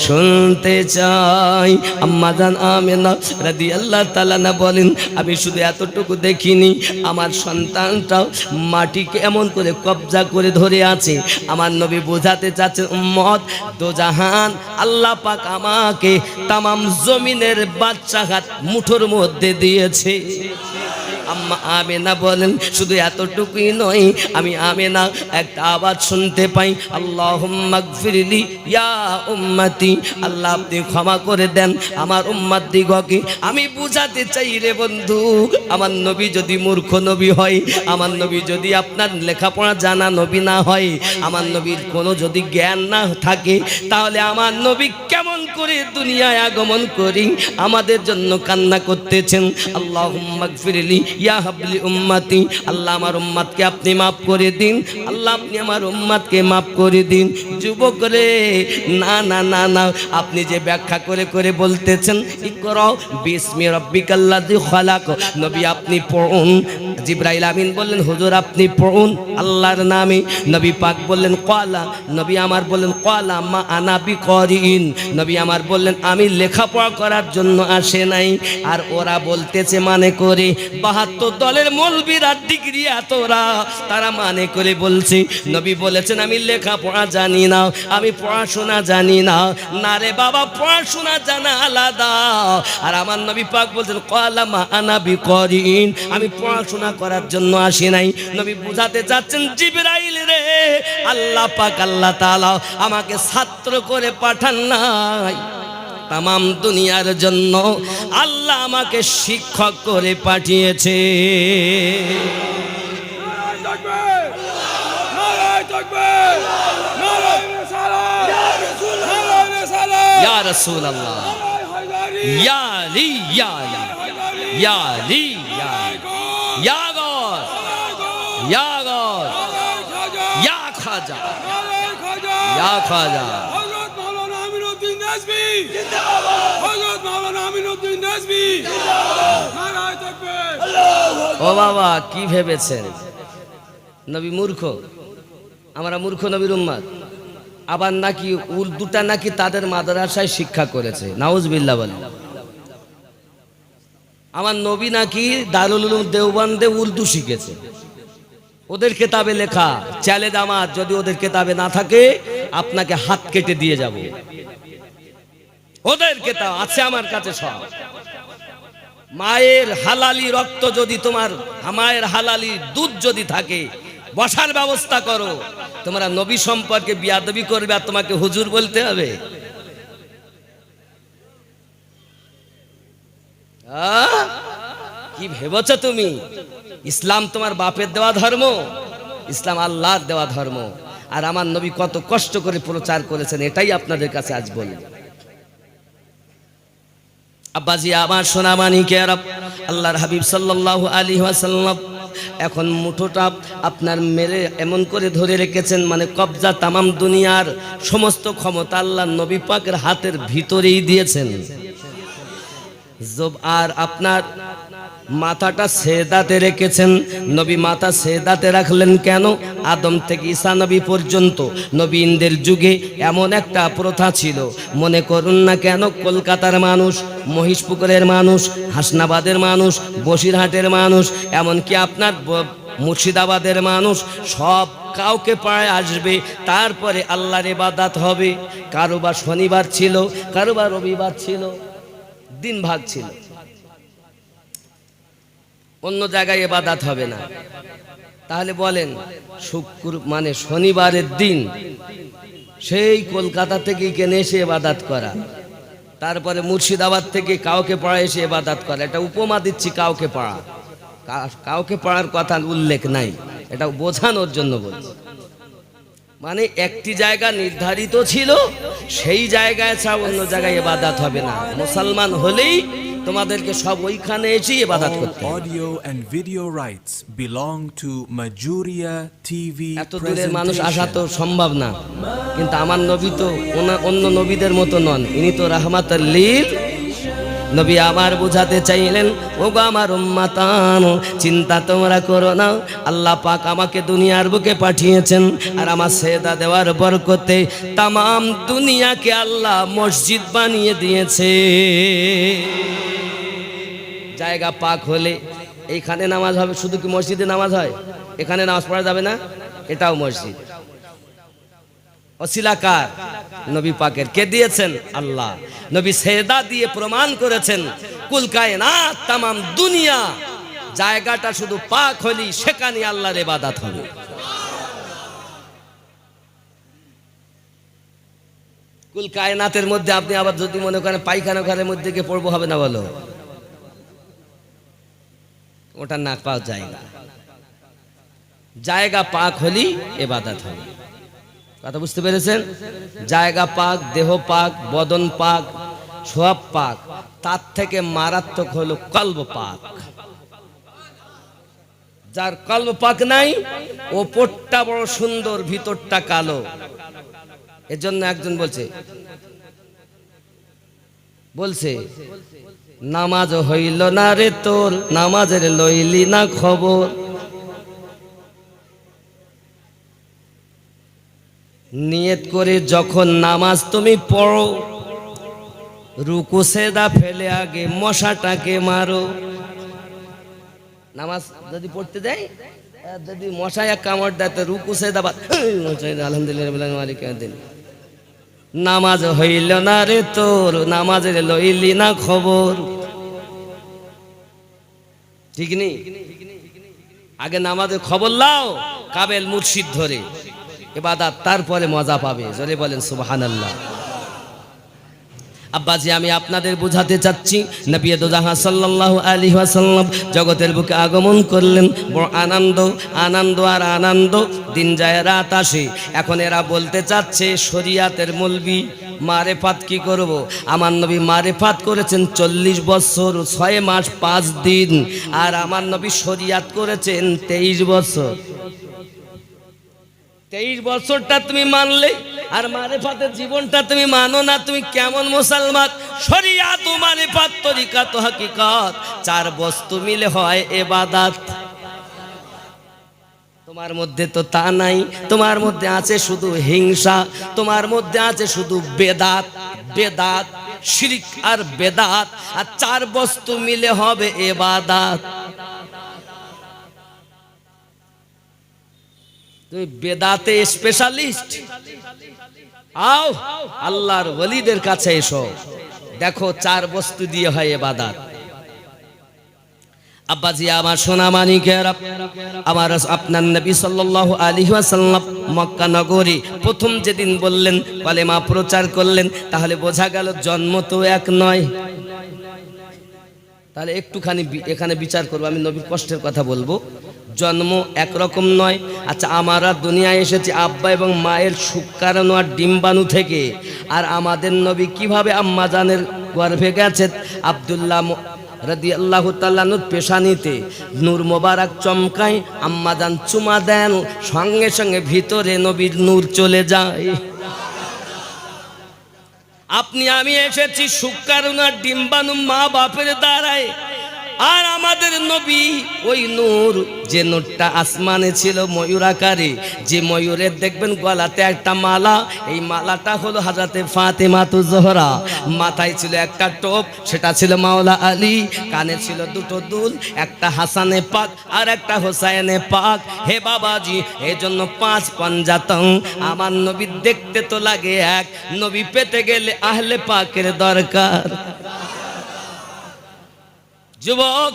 শুনতে চাই। আম্মাজান আমেনা রাদিয়াল্লাহু তাআলা না বলেন আমি শুধু এতটুকু দেখিনি, আমার সন্তানটাও মাটিকে এমন করে কবজা করে ধরে আছে। আমার নবী বোঝাতে চাচ্ছেন উম্মত, দোজাহান আল্লাহ পাক আমাকে তামাম জমিনের বাচ্চা হাত মুঠোর মধ্যে দিয়েছে। আম্মা আমেনা বলেন শুধু এতটুকুই নয়, আমি আমেনা একটা আওয়াজ শুনতে পাই, আল্লাহুম্মা গফিরলি ইয়া উম্মতি, আল্লাহ আপনি ক্ষমা করে দেন আমার উম্মত দিগকে। আমি বুঝাতে চাই রে বন্ধু, আমার নবী যদি মূর্খ নবী হয়, আমার নবী যদি আপনার লেখাপড়া জানা নবী না হয়, আমার নবীর কোনো যদি জ্ঞান না থাকে, তাহলে আমার নবী কেমন করে দুনিয়ায় আগমন করি আমাদের জন্য কান্না করতেছেন। আল্লাহুম্মা গফিরলি ইয়া হাবলি উম্মতি, আল্লাহ আমার উম্মতকে আপনি মাফ করে দিন, আল্লাহ আপনি আমার উম্মতকে মাফ করে দিন। যুবক রে, না না না না, আপনি যে ব্যাখ্যা করে করে বলতেছেন ইকরা বিসমি রাব্বিকাল্লাযী খালাক, নবী আপনি পড়ুন জিবরাইল আমিন বললেন হুজুর আপনি পড়ুন আল্লাহর নামে। নবী পাক বললেন ক্বালা, নবী আমার বললেন ক্বালা মা আনা বিকরিন, নবী আমার বললেন আমি লেখাপড়া করার জন্য আসে নাই। আর ওরা বলতেছে মানে করে 72 দলের মৌলবীরা ডিগ্রি এতরা, তারা মানে করে বলছে নবী বলেছেন আমি লেখাপড়া জানি না, আমি পড়াশোনা জানি না। না রে বাবা, পড়াশোনা জানা আলাদা, আর আমার নবী পাক বলছেন ক্বালা মা আনা বিকরিন, আমি পড়াশোনা করার জন্য আসি নাই। নবী বুঝাতে যাচ্ছেন জিবরাইল রে, আল্লাহ পাক আল্লাহ তাআলা আমাকে ছাত্র করে পাঠান নাই, তামাম দুনিয়ার জন্য আল্লাহ আমাকে শিক্ষক করে পাঠিয়েছে। ইয়া রাসূলুল্লাহ, ইয়া আলী, ইয়া আলী, ইয়া আলী, ইয়া গৌস, ইয়া গৌস, ইয়া খাজা, ইয়া খাজা। ও বাবা, কি ভেবেছেন নবী মূর্খ? আমরা মূর্খ নবীর উম্মত? আবার নাকি উর্দুটা নাকি তাদের মাদ্রাসায় শিক্ষা করেছে, নাউজুবিল্লাহ বলে। আমার নবী নাকি দারুল উলুম দেওবন্দে উর্দু শিখেছে, ওদের কেতাবে লেখা। চ্যালেঞ্জ আমার, যদি ওদের কেতাবে না থাকে আপনাকে হাত কেটে দিয়ে যাব। ওদের কেতাব আছে আমার কাছে সব। মায়ের হালালি রক্ত যদি তোমার, মায়ের হালালি দুধ যদি থাকে, বসার ব্যবস্থা করো। তোমরা নবী সম্পর্কে বিয়াদবি করবে আর তোমাকে হুজুর বলতে হবে? কি ভেবেছ তুমি? ইসলাম তোমার বাপের দেওয়া ধর্ম? ইসলাম আল্লাহর দেওয়া ধর্ম। আর আমার নবী কত কষ্ট করে প্রচার করেছেন, এটাই আপনাদের কাছে আজ বলি। আব্বাজি আমার সোনা মানিকেরা, আল্লাহর হাবিব সাল্লাল্লাহু আলাইহি ওয়াসাল্লাম এখন মুঠোটা আপনার মেরে এমন করে ধরে রেখেছেন, মানে কবজা তামাম দুনিয়ার সমস্ত ক্ষমতা আল্লাহ নবী পাকের হাতের ভিতরেই দিয়েছেন। আর আপনার মাথাটা সেজদাতে রেখেছেন। নবী মাথা সেজদাতে রাখলেন কেন? আদম থেকে ঈসা নবী পর্যন্ত নবীনদের যুগে এমন একটা প্রথা ছিল। মনে করুন না কেন কলকাতার মানুষ, মহিষপুকুরের মানুষ, হাসনাবাদের মানুষ, বসিরহাটের মানুষ, এমনকি আপনার মুর্শিদাবাদের মানুষ, সব কাউকে পায়ে আসবে, তারপরে আল্লাহর ইবাদত হবে। কারো বা শনিবার ছিল, কারো বা রবিবার ছিল, দিন ভাগ ছিল, অন্য জায়গায় ইবাদত হবে না। তাহলে বলেন শুক্র মানে শনিবারের দিন সেই কলকাতা থেকে কেনে এসে ইবাদত করা, তারপরে মুর্শিদাবাদ থেকে কাউকে পাড়া এসে ইবাদত করা, এটা উপমা দিচ্ছি। কাউকে পাড়া, কাউকে পাড়ার কথা উল্লেখ নাই, এটা বোঝানোর জন্য বলছি। মানে একটি জায়গা নির্ধারিত ছিল, সেই জায়গায় ছাড়া অন্য জায়গায় ইবাদত হবে না। মুসলমান হলেই তোমাদেরকে সব ওইখানে এসে ইবাদত করতে হবে। Audio and video rights belong to Majuria TV. এত দূরের মানুষ আসা তো সম্ভব না, কিন্তু আমার নবী তো অন্য নবীদের মতো নন, ইনি তো রাহমাতুল লিল নবী। আমার বুঝাতে চাইলেন, ওগো আমার উম্মাতান, চিন্তা তোমরা করো না, আল্লাহ পাক আমাকে দুনিয়ার বুকে পাঠিয়েছেন, আর আমার সেজদা দেওয়ার বরকতে তামাম দুনিয়াকে আল্লাহ মসজিদ বানিয়ে দিয়েছে। জায়গা পাক হলে এইখানে নামাজ হবে। শুধু কি মসজিদে নামাজ হয়? এখানে নামাজ পড়া যাবে না? এটাও মসজিদ। ওসিলা কার? নবী পাকের। কে দিয়েছেন? আল্লাহ। নবী সেজদা দিয়ে প্রমাণ করেছেন কুল কায়নাত তামাম দুনিয়া জায়গাটা শুধু পাক হলি সেখানে আল্লাহর ইবাদত হবে। কুল কায়নাতের মধ্যে আপনি আবার যদি মনে করেন পায়খানা ঘরের মধ্যে গিয়ে পড়বো, হবে না? বলো, ওটা না পাওয়া জায়গা। জায়গা পাক হলি ইবাদত হবে। কথা বুঝতে পেরেছেন? জায়গা পাক, দেহ পাক, বদন পাক, সব পাক। তার থেকে মারাত্মক হলো কলব পাক। যার কলব পাক নাই, ওপরটা বড় সুন্দর, ভিতরটা কালো। এজন্য একজন বলছে নামাজ হইল না রে তোর, নামাজের লইলি না খবর। নিয়ত করে যখন নামাজ তুমি পড়ো, রুকু সেদা ফেলে আগে মশাটাকে মারো। নামাজ যদি পড়তে দেয়, যদি মশায় এক কামড় দেয় তো রুকু সেদা বাদ, আলহামদুলিল্লাহ। নামাজ হইল না রে তোর, নামাজের লইলি না খবর। ঠিক নেই? আগে নামাজের খবর লাও, কাবেল মুর্শিদ ধরে ইবাদত, তারপরে মজা পাবে। জোরে বলেন সুবহানাল্লাহ। আব্বাজি, আমি আপনাদের বোঝাতে চাচ্ছি, নবী দোজাহা সাল্লাল্লাহু আলাইহি ওয়াসাল্লাম জগতের বুকে আগমন করলেন। বড় আনন্দ, আনন্দ আর আনন্দ। দিন যায় রাত আসে। এখন এরা বলতে চাচ্ছে শরিয়াতের মৌলবি মারেফাত কি করব। আমার নবী মারেফাত করেছেন 40 বছর 6 মাস 5 দিন, আর আমার নবী শরিয়াত করেছেন 23 বছর। 23 বছরটা তুমি মানলে আর মারেফাতের জীবনটা তুমি মানো না, তুমি কেমন মুসলমান? শরিয়াত ও মারেফাত, তরিকাত ও হাকিকাত, 4 বস্তু মিলে হয় ইবাদত। তোমার মধ্যে তো তা নাই। তোমার মধ্যে আছে শুধু হিংসা, তোমার মধ্যে আছে শুধু বেদাত, বেদাত শিরক আর বেদাত, আর 4 বস্তু মিলে হবে ইবাদত। তুমি বেদাতে স্পেশালিস্ট, আও আল্লাহর ওলিদের কাছে এসো, দেখো 4 বস্তু দিয়ে হয় ইবাদত। আব্বাজি আমার সোনা মানিকেরা, আমার আপনার নবী সাল্লাল্লাহু আলাইহি ওয়াসাল্লাম মক্কা নগরী প্রথম যেদিন বললেন, কালেমা প্রচার করলেন, তাহলে বোঝা গেল জন্ম তো এক নয়। তাহলে একটুখানি এখানে বিচার করবো, আমি নবীর কষ্টের কথা বলবো। জন্ম একরকম নয়। আচ্ছা, আমরা দুনিয়ায় এসেছি আব্বা এবং মায়ের শুক্রাণু আর ডিম্বাণু থেকে, আর আমাদের নবী কিভাবে আম্মা জানের গর্ভে গেছে? আব্দুল্লাহ রাদিয়াল্লাহু তাআলা পেশানিতে নূর মোবারক চমকায়, আম্মা জান চুমা দেন, সঙ্গে সঙ্গে ভিতরে নবীর নূর চলে যায়। আপনি আমি এসেছি শুক্রাণু আর ডিম্বাণু মা বাপের দ্বারায়, আর আমাদের নবী ওই নূর, যে নূরটা আসমানে ছিল ময়ূর আকারে, যে ময়ূরের দেখবেন গলাতে একটা মালা, এই মালাটা হলো হযরতে ফাতেমাতু জোহরা। মাথায় ছিল একটা টোপ, সেটা ছিল মাওলা আলী। কানে ছিল 2টো দুল, একটা হাসানে পাক আর একটা হোসাইনে পাক। হে বাবাজি, এই জন্য 5 পঞ্জাতন। আমার নবী দেখতে তো লাগে এক, নবী পেতে গেলে আহলে পাকের দরকার। যুবক,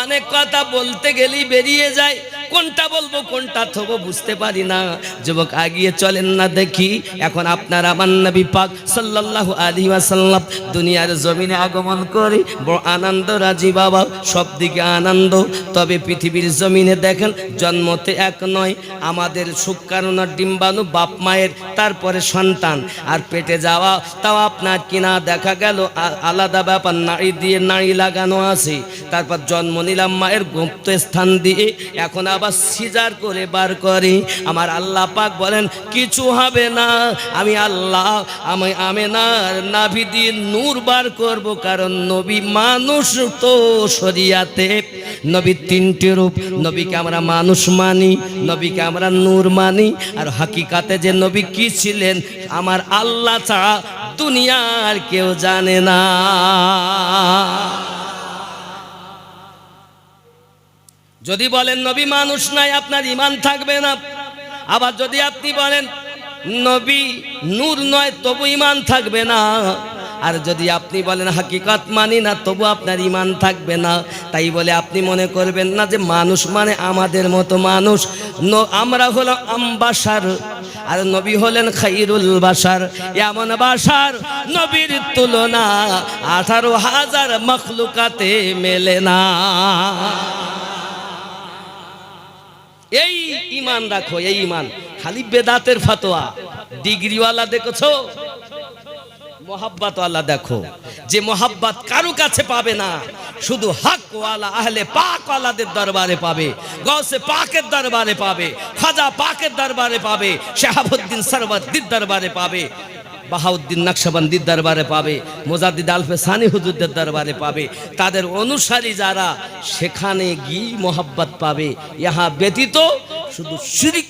অনেক কথা বলতে গেলেই বেরিয়ে যায়, কোনটা বলবো কোনটা থবো বুঝতে পারি না। যুবক, আগিয়ে চলেন না দেখি। এখন আপনার আমার নবী পাক সাল্লাল্লাহু আলাইহি ওয়াসাল্লাম দুনিয়ার জমিনে আগমন করে বড় আনন্দ রাজি বাবা, সব দিকে আনন্দ। তবে পৃথিবীর জমিনে দেখেন জন্মতে এক নয়। আমাদের শুক্রাণু ডিম্বাণু বাপ মায়ের, তারপরে সন্তান, আর পেটে যাওয়া তাও আপনার কিনা দেখা গেল আলাদা ব্যাপার, নাড়ি দিয়ে নাড়ি লাগানো আছে। তারপর জন্ম নিলাম মায়ের গুপ্ত স্থান দিয়ে, এখন আবার সিজার করে বার করে। আমার আল্লাহ পাক বলেন কিছু হবে না, আমি আল্লাহ আমি আমেনার নাভি দিয়ে নূর বার করব। কারণ নবী মানুষ তো শরিয়াতে নবীর 3টে রূপ। নবীকে আমরা মানুষ মানি, নবীকে আমরা নূর মানি, আর হাকিকাতে যে নবী কি ছিলেন আমার আল্লাহ ছাড়া দুনিয়ার কেউ জানে না। যদি বলেন নবী মানুষ নাই, আপনার ঈমান থাকবে না। আবার যদি আপনি বলেন নবী নূর নয়, তবু ঈমান থাকবে না। আর যদি আপনি বলেন হাকিকত মানি না, তবু আপনার ঈমান থাকবে না। তাই বলে আপনি মনে করবেন না যে মানুষ মানে আমাদের মতো মানুষ। আমরা হলো আমবাসার, আর নবী হলেন খাইরুল বাশার। এমন বাশার নবীর তুলনা 18,000 মখলুকাতে মেলে না। এই ঈমান রাখো, এই ঈমান। খালি বেদাতের ফতোয়া, ডিগ্রিওয়ালা দেখছো, মোহাব্বত ওয়ালা দেখো। যে মোহাব্বত কারো কাছে পাবে না, শুধু হক ওয়ালা আহলে পাক ওয়ালাদের দরবারে পাবে, গৌসে পাকের দরবারে পাবে, খাজা পাকের দরবারে পাবে, শাহাবুদ্দিন সরওয়ার্দির দরবারে পাবে। বাহাউদ্দিন নকশবন্দির দরবারে পাবে, মুজাদ্দিদ আলফে সানি হুজুরদের দরবারে পাবে, তাদের অনুসারী যারা সেখানে গিয়ে মোহাব্বত পাবে। ইহা ব্যতীত শুধু শিরক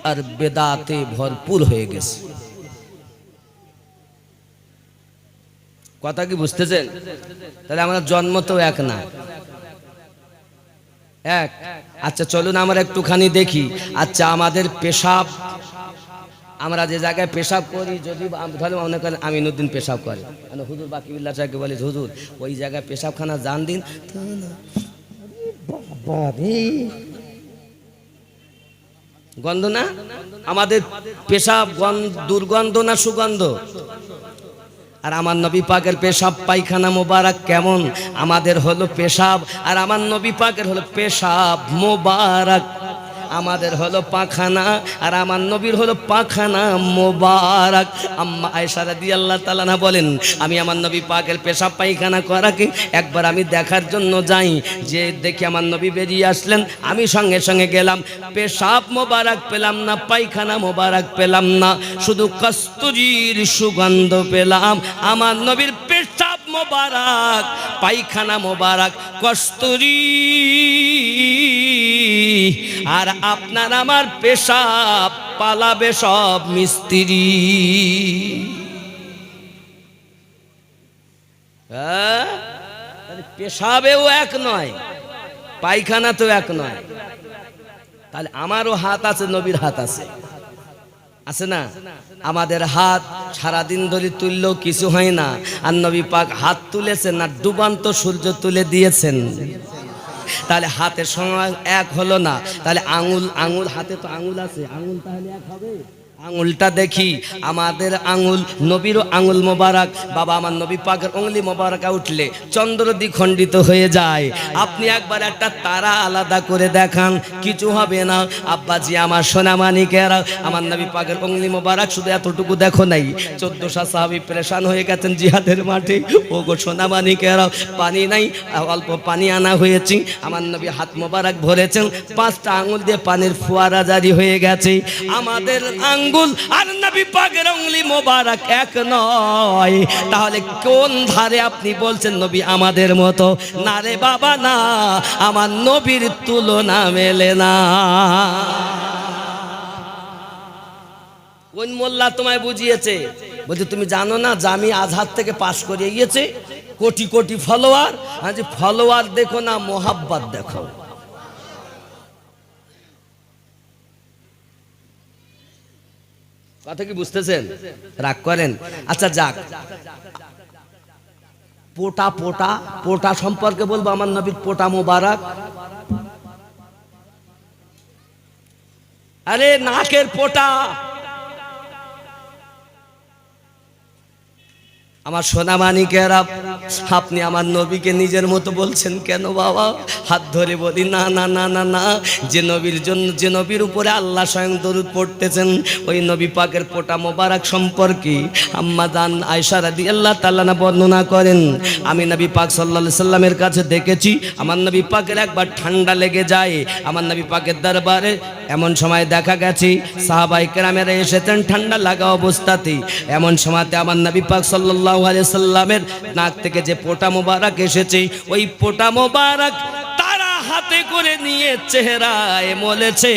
আর বেদাতে ভরপুর হয়ে গেছে। কথা কি বুঝতেছেন? তাহলে আমরা জন্ম তো এক না, এক। আচ্ছা চলুন আমরা একটুখানি দেখি। আচ্ছা আমাদের পেশাব, আমরা যে জায়গায় পেশাব করি, যদি ধরে মনে করেন আমিনুদ্দিন পেশাব করে, হুজুর বাকিবিল্লাহ সাহেবকে বলে হুজুর ওই জায়গায় পেশাবখানা জান দিন, গন্ধ না? আমাদের পেশাব দুর্গন্ধ না সুগন্ধ? আর আমার নবী পাকের পেশাব পায়খানা মোবারক কেমন? আমাদের হলো পেশাব আর আমার নবী পাকের হলো পেশাব মোবারক। আমাদের হলো পাখানা আর আমার নবীর হলো পাখানা মোবারক। আম্মা আয়েশা রাদিয়াল্লাহু তাআলা না বলেন, আমি আমার নবী পাকের পেশাব পায়খানা করাকে একবার আমি দেখার জন্য যাই, যে দেখি আমার নবী বেরিয়ে আসলেন, আমি সঙ্গে সঙ্গে গেলাম, পেশাব মোবারক পেলাম না, পায়খানা মোবারক পেলাম না, শুধু কস্তুরীর সুগন্ধ পেলাম। আমার নবীর পেশাব মোবারক, পায়খানা মোবারক, কস্তুরী, আর আপনার আমার পেশাব পালাবে সব মিস্ত্রি। পেশাবেও এক নয়, পায়খানাতেও এক নয়। তাহলে আমারও হাত আছে, নবীর হাত আছে, আছে না? আমাদের হাত সারাদিন ধরে তুললেও কিছু হয় না, আর নবী পাক হাত তুলেছেন না ডুবান্ত সূর্য তুলে দিয়েছেন। তাহলে হাতের সময় এক হলো না, তাহলে আঙুল হাতে তো আঙুল আছে, আঙুল তাহলে এক হবে? আঙুলটা দেখি, আমাদের আঙুল নবীরও আঙুল মোবারক। বাবা আমার নবী পাকের উংলি মোবারকা উঠলে চন্দ্র দ্বিখণ্ডিত হয়ে যায়। আপনি একবার একটা তারা আলাদা করে দেখান, কিছু হবে না। আব্বাজি আমার সোনামানিকেরা, আমার নবী পাকের উংলি মোবারক শুধু এতটুকু দেখো নাই, 1400 সাহাবী পেরেশান হয়ে গেছেন জিহাদের মাঠে। ও গো সোনামানিকেরা, পানি নাই, অল্প পানি আনা হয়েছে, আমার নবী হাত মোবারক ভরেছেন, 5টা আঙুল দিয়ে পানির ফোয়ারা জারি হয়ে গেছে। আমাদের আঙ্গুল আর নবী পাকের উংলি মোবারক এক নয়, তাহলে কোন ধারে আপনি বলছেন নবী আমাদের মতো? না রে বাবা না, আমার নবীর তুলনা মেলে না। কোন মোল্লা তোমায় বুঝিয়েছে? বলছে তুমি জানো না জামি আজহার থেকে পাশ করে গিয়েছে, কোটি কোটি ফলোয়ার। আজ ফলোয়ার দেখো না, মোহাব্বত দেখো। কথা কি বুঝতেছেন? রাগ করেন? আচ্ছা যাক, পোটা পোটা পোটা সম্পর্কে বলবো, আমার নবীর পোটা মোবারক। আরে নাকের পোটা, আমার সোনামানিকেরা, আপনি আমার নবীকে নিজের মতো বলছেন কেন বাবা? হাত ধরে বলি না না না না না, যে নবীর জন্য, যে নবীর উপরে আল্লাহ স্বয়ং দরুদ পড়তেছেন, ওই নবী পাকের পোটা মোবারক সম্পর্কে আম্মা জান আয়েশা রাদিয়াল্লাহু তাআলা বর্ণনা করেন, আমি নবী পাক সাল্লাল্লাহু আলাইহি সাল্লামের কাছে দেখেছি আমার নবী পাকের একবার ঠান্ডা লেগে যায়। আমার নবী পাকের দরবারে এমন সময় দেখা গেছে সাহাবায়ে কেরামেরা এসেছেন ঠান্ডা লাগা অবস্থাতে। এমন সময়তে আমার নবী পাক সাল্লাল্লাহু আলাইহি সাল্লামের নাক থেকে যে পোটা মোবারক এসেছে, ওই পোটা মোবারক তারা হাতে করে নিয়ে চেহারায় মলেছে,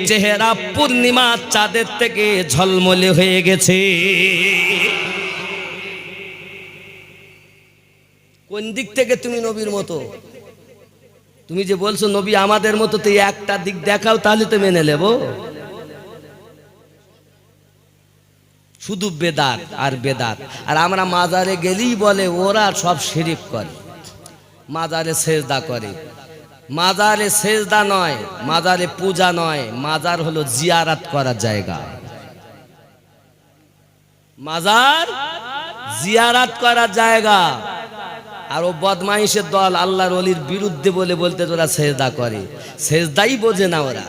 চেহারা পূর্ণিমা চাঁদের থেকে ঝলমলে হয়ে গেছে। কোন দিক থেকে তুমি নবীর মতো? তুমি যে বলছো নবী আমাদের মতো, তো একটা দিক দেখাও, তাহলে তো মেনে নেব। শুধু বেদাত আর বেদাত। আর আমরা মাজারে গেলেই বলে ওরা সব শিরক করে, মাজারে সেজদা করে। মাজারে সেজদা নয়, মাজারে পূজা নয়, মাজার হলো জিয়ারত করার জায়গা। মাজার জিয়ারত করার জায়গা। আর ও বদমাইশের দল আল্লাহর ওলির বিরুদ্ধে বলে বলতে ওরা সেজদা করে, সেজদাই বোঝে না ওরা।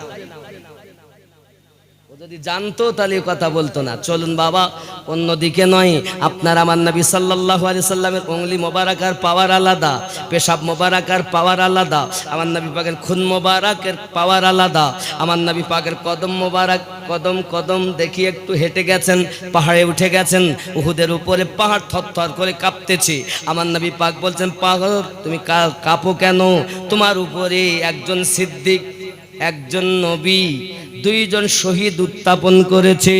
ওদের যদি জানতো তাহলে কথা বলতো না। চলুন বাবা, অন্যদিকে নয়, আপনার আমার নবী সাল্লাল্লাহু আলাইহি সাল্লামের উংলি মোবারকার পাওয়ার আলাদা, পেশাব মোবারকার পাওয়ার আলাদা, আমার নবী পাকের খুন মোবারকের পাওয়ার আলাদা, আমার নবী পাকের কদম মোবারক, কদম কদম দেখি একটু হেঁটে গেছেন, পাহাড়ে উঠে গেছেন, উহুদের উপরে পাহাড় থরথর করে কাঁপতেছে। আমার নবী পাক বলছেন, পাগল তুমি কাঁপো কেন? তোমার উপরে একজন সিদ্দিক, একজন নবী, দুইজন শহীদ উত্থাপন করেছে।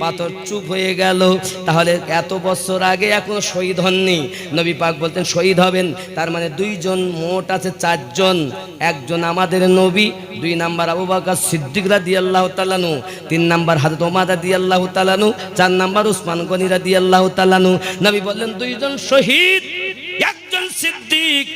পাথর চুপ হয়ে গেল। তাহলে এত বছর আগে এখনো শহীদ হননি, নবী পাক বলতেন শহীদ হবেন। তার মানে দুইজন, মোট আছে চারজন। একজন আমাদের নবী, 2 নাম্বার আবু বকর সিদ্দিক রাদিয়াল্লাহু তাআলা আনহু, 3 নাম্বার হযরত ওমর রাদিয়াল্লাহু তাআলা আনহু, 4 নাম্বার উসমান গনি রাদিয়াল্লাহু তাআলা আনহু। নবী বললেন দুইজন শহীদ, একজন সিদ্দিক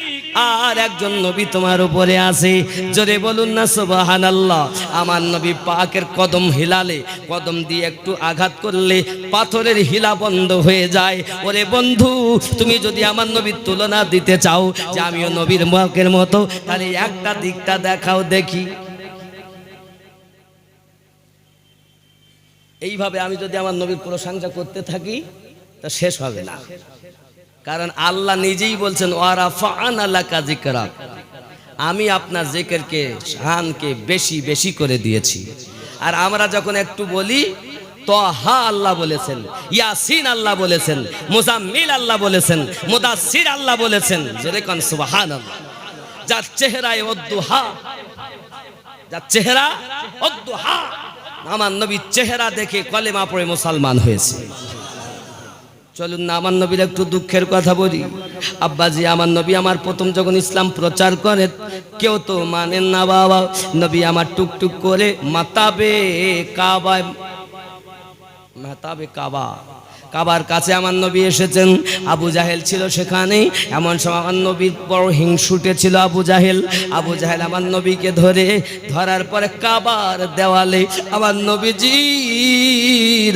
আর একজন নবী তোমার উপরে আছে। জোরে বলুন না সুবহানাল্লাহ। আমার নবী পাকের কদম হিলালে, কদম দিয়ে একটু আঘাত করলে পাথরের হিলা বন্ধ হয়ে যায়। ওরে বন্ধু, তুমি যদি আমার নবীর তুলনা দিতে চাও যে আমিও নবীর মুখের মতো, তাহলে একটা দিকটা দেখাও দেখি। এইভাবে আমি যদি আমার নবীর প্রশংসা করতে থাকি তা শেষ হবে না। কারণ আল্লাহ নিজেই বলছেন ওয়ারাফা'না লাকা যিকরাক, আমি আপনার জিকিরকে, শানকে বেশি বেশি করে দিয়েছি। আর আমরা যখন একটু বলি তাহা আল্লাহ বলেছেন, ইয়াসিন আল্লাহ বলেছেন, মুজাম্মিল আল্লাহ বলেছেন, মুদাসসির আল্লাহ বলেছেন। জোরে কোন সুবহানাল্লাহ। যার চেহারায় ওদ্দুহা, যার চেহারা ওদ্দুহা, আমার নবীর চেহারা দেখে কলেমা পড়ে মুসলমান হয়েছে। চলুন না আমার নবীর একটু দুঃখের কথা বলি। আব্বাজি, আমার নবী আমার প্রথম যখন ইসলাম প্রচার করে, কেউ তো মানেন না বাবা। নবী আমার টুকটুক করে মাতাবে কাবায়, মাতাবে কাবা, কাবার কাছে আমার নবী এসেছেন। আবু জাহেল ছিল সেখানে। এমন সময় আমার নবীর বড় হিংসুটে ছিল আবু জাহেল। আবু জাহেল আমার নবীকে ধরার পরে কাবার দেওয়ালে আমার নবীজির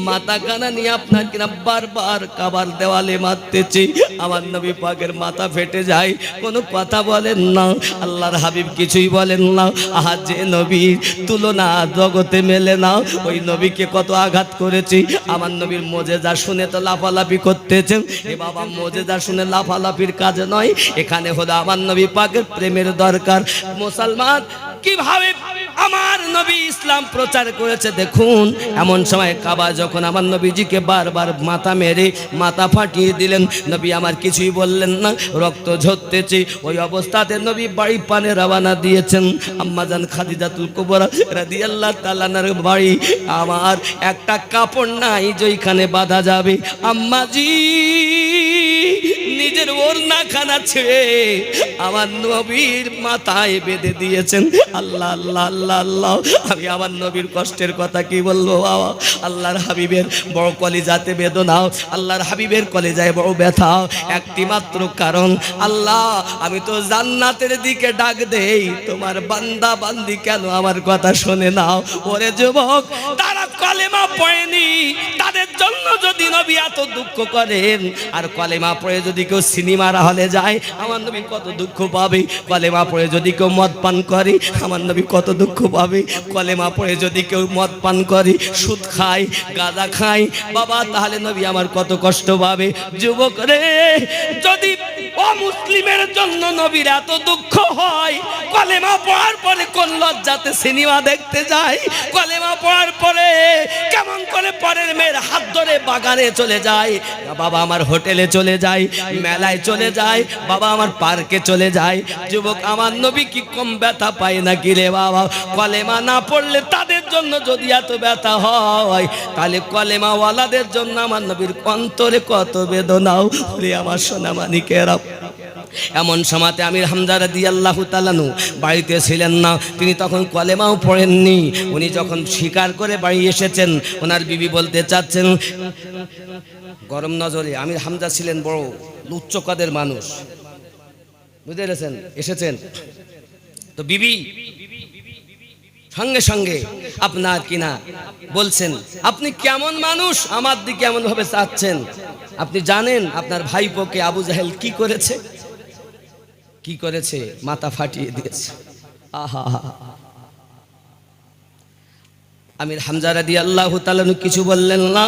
মাথা কানা নিয়ে আপনার কিনা বারবার কাবার দেওয়ালে মারতেছে। আমার নবী পাকের মাথা ফেটে যায়, কোনো কথা বলেন না। আল্লাহর হাবিব কিছুই বলেন না। আহা, যে নবীর তুলনা জগতে মেলে না, ওই নবীকে কত আঘাত করেছি। আমার নবীর মোজেজা শুনে তো লাফালাফি করতেছেন। এ বাবা, মোজেজা শুনে লাফালাফির কাজ নয়, এখানে হলো আমার নবী পাকের প্রেমের দরকার। মুসলমান কিভাবে আমার নবী ইসলাম প্রচার করেছে দেখুন। এমন সময় কাবা যখন আমার নবীজিকে বারবার মাথা মেরে মাথা ফাটিয়ে দিলেন, নবী আমার কিছুই বললেন না, রক্ত ঝরতেছে। ওই অবস্থাতে নবী বাড়ি পানে রওনা দিয়েছেন। আম্মাজান খাদিজাতুল কুবরা রাদিয়াল্লাহু তাআলা আনহার বাড়ি। আমার একটা কাপড় নাই যেখানে বাঁধা যাবে। আম্মাজি নিজের ওড়না খানা ছেড়ে আমার নবীর মাথায় বেঁধে দিয়েছেন। আল্লাহ আল্লাহ আল্লাহ আল্লাহ। আমি আমার নবীর কষ্টের কথা কি বলবো বাবা। আল্লাহর হাবিবের বড় কলিজাতে বেদনা, আল্লাহর হাবিবের কলিজায় বড় ব্যথা। একটি মাত্র কারণ, আল্লাহ আমি তো জান্নাতের দিকে ডাক দেই, তোমার বান্দা বান্দি কেন আমার কথা শোনে নাও? ওরে যুবক, তারা কলেমা পড়েনি, তাদের জন্য যদি নবী এত দুঃখ করেন, আর কলেমা পড়ে যদি কেউ সিনেমার হলে যায়, আমার নবী কত দুঃখ পাবে। কলেমা পড়ে যদি কেউ মদ পান করে, আমার নবী কত দুঃখ পাবে। কলেমা পড়ে যদি কেউ মদ পান করে, সুদ খায়, গাঁজা খায়, বাবা, তাহলে নবী আমার কত কষ্ট পাবে। যুবক রে, যদি অমুসলিমের জন্য নবীর এত দুঃখ হয়, কলেমা পড়ার পরে কোন লজ্জাতে সিনেমা দেখতে যায়? কলেমা পড়ার পরে কেমন করে পরের মেয়ের হাত ধরে বাগানে চলে যায়, বাবা আমার হোটেলে চলে যায়, মেলায় চলে যায়, বাবা আমার পার্কে চলে যায়। যুবক, আমার নবী কি কম ব্যথা পায় নাকি রে বাবা? কলেমা না পড়লে তাদের জন্য যদি এত ব্যথা হয়, তাহলে কলেমাওয়ালাদের জন্য আমার নবীর অন্তরে কত বেদনাও। ওরে আমার সোনা মানিকেরা, এমন সময়তে আমির হামজা রাদিয়াল্লাহু তাআলা আনহু বাড়িতে ছিলেন না। তিনি তখন কলেমাও পড়েননি। উনি যখন স্বীকার করে বাড়ি এসেছেন, ওনার বিবি বলতে চাচ্ছেন, গরম নজরে আমির হামজা ছিলেন বড় উচ্চ কদের মানুষ, বুঝতে পেরেছেন? এসেছেন তো বিবি সঙ্গে সঙ্গে আপনার কিনা বলছেন, আপনি কেমন মানুষ, আমার দিকে এমন ভাবে চাচ্ছেন? আপনি জানেন আপনার ভাইপোকে আবু জাহেল কি করেছে? কি করেছে? মাথা ফাটিয়ে দিয়েছে। আহা, আমির হামজা রাদিয়াল্লাহু তাআলা কিছু বললেন না,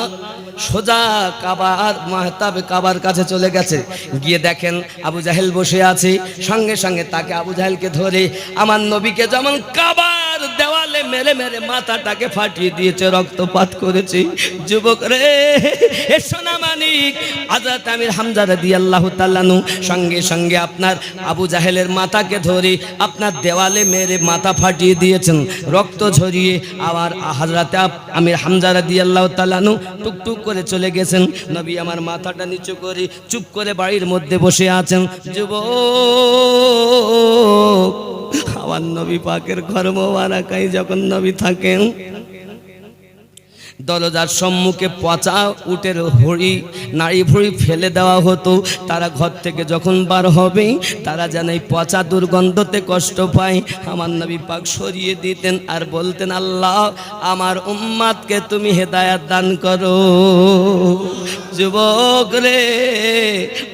সোজা কাবার মাহতাবে কাবার কাছে চলে গেছে। গিয়ে দেখেন আবু জাহেল বসে আছে, সঙ্গে সঙ্গে তাকে আবু জাহেলকে ধরে আমার নবীকে যেমন কাবার দেওয়ালে মেরে মেরে মাথাটাকে ফাটিয়ে দিয়েছে, রক্তপাত করেছে। যুবক রে, এ সোনা মানিক হযরত আমির হামজা রাদিয়াল্লাহু তাআলা সঙ্গে সঙ্গে আপনার আবু জাহেলের মাথাকে ধরে আপনার দেওয়ালে মেরে মাথা ফাটিয়ে দিয়েছেন, রক্ত ঝরিয়ে। আবার হযরত আমির হামজা রাদিয়াল্লাহু তাআলা টুকটুক করে চলে গেছেন। নবী আমার মাথাটা নিচু করে চুপ করে বাড়ির মধ্যে বসে আছেন। যুবক, আমার নবী পাকের ঘর মোবারকায় যখন নবী থাকেন, দরজার সম্মুখে পচা উটের ভুঁড়ি নাড়ি ভুঁড়ি ফেলে দেওয়া হতো। তারা ঘর থেকে যখন বার হবে, তারা যেন এই পচা দুর্গন্ধতে কষ্ট পায়। আমার নবী পাক সরিয়ে দিতেন আর বলতেন, আল্লাহ আমার উম্মাদকে তুমি হেদায়াত দান করো। যুবক রে,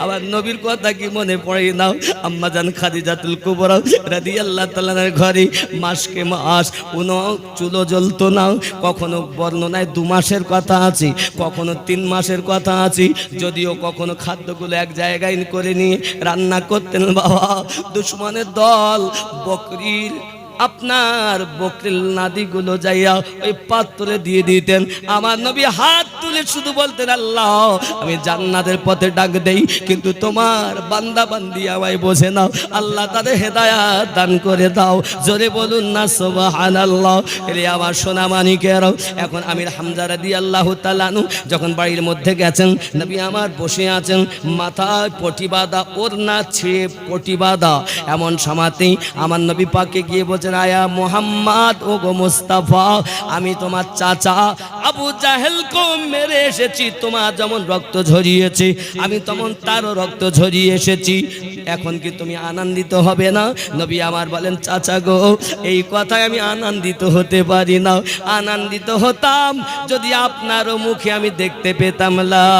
আমার নবীর কথা কি মনে পড়ে না? আম্মা জান খাদিজাতুল কুবরা রাদিয়াল্লাহু তাআলার ঘরে মাসকে মাস কোনো চুলো জ্বলতো না। কখনো বর্ণনায় 2 মাসের কথা আছে, কখনো 3 মাসের কথা আছে। যদিও কখনো খাদ্যগুলো এক জায়গায় করে নিয়ে রান্না করতেন। বাবা, দুশমনের দল বকরির আপনার বকরির নাদিগুলো যাইয়া ওই পাত্রে দিয়ে দিতেন। আমার নবী হাত তুলে শুধু বলতেন, আল্লাহ আমি জান্নাতের পথে ডাক দেই, কিন্তু তোমার বান্দা বান্দি আমায় বোঝে নাও, আল্লাহ তাদের হেদায়াত দান করে দাও। জোরে বলুন না সুবহানাল্লাহ। এরে আমার সোনা মানিকেরাও, এখন আমির হামজা রাদিয়াল্লাহু তাআলা যখন বাড়ির মধ্যে গেছেন, নবী আমার বসে আছেন, মাথায় পটি বাঁধা, ওড়না ছিঁড়ে পটি বাঁধা। এমন সময়তেই আমার নবী পাককে গিয়ে বলছেন, আয়া মুহাম্মদ ও গো মুস্তাফা, আমি তোমার চাচা আবু জাহেলকে মেরে এসেছি। তোমার যেমন রক্ত ঝরিয়েছে, আমি তেমন তারও রক্ত ঝরিয়ে এসেছি। এখন কি তুমি আনন্দিত হবে না? নবী আমার বলেন, চাচা গো, এই কথায় আমি আনন্দিত হতে পারি না। আনন্দিত হতাম যদি আপনারও মুখে আমি দেখতে পেতাম লা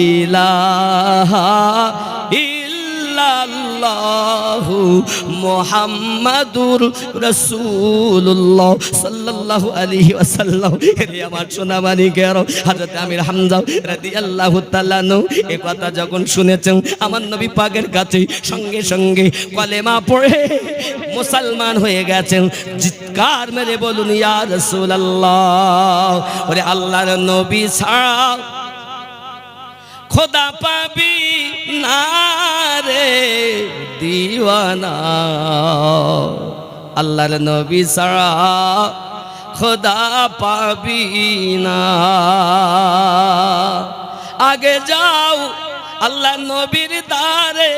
ইলাহা ইল্লাল্লাহু মুহাম্মাদুর রাসূলুল্লাহ সাল্লাল্লাহু আলাইহি ওয়াসাল্লাম। হে আমার সোনা মানিকেরা, হযরত আমির হামজা রাদিয়াল্লাহু তাআলা এই কথা যখন শুনেছেন, আমার নবী পাকের কাছে সঙ্গে সঙ্গে কলেমা পড়ে মুসলমান হয়ে গেছেন। চিৎকার মেরে বলুন, ইয়া রাসূলুল্লাহ। ওরে আল্লাহর নবী ছাড়া খোদা পাবি না রে দিওয়ানা, আল্লাহর নবী ছাড়া খোদা পাবি না। আগে যাও আল্লাহ নবীর দারে,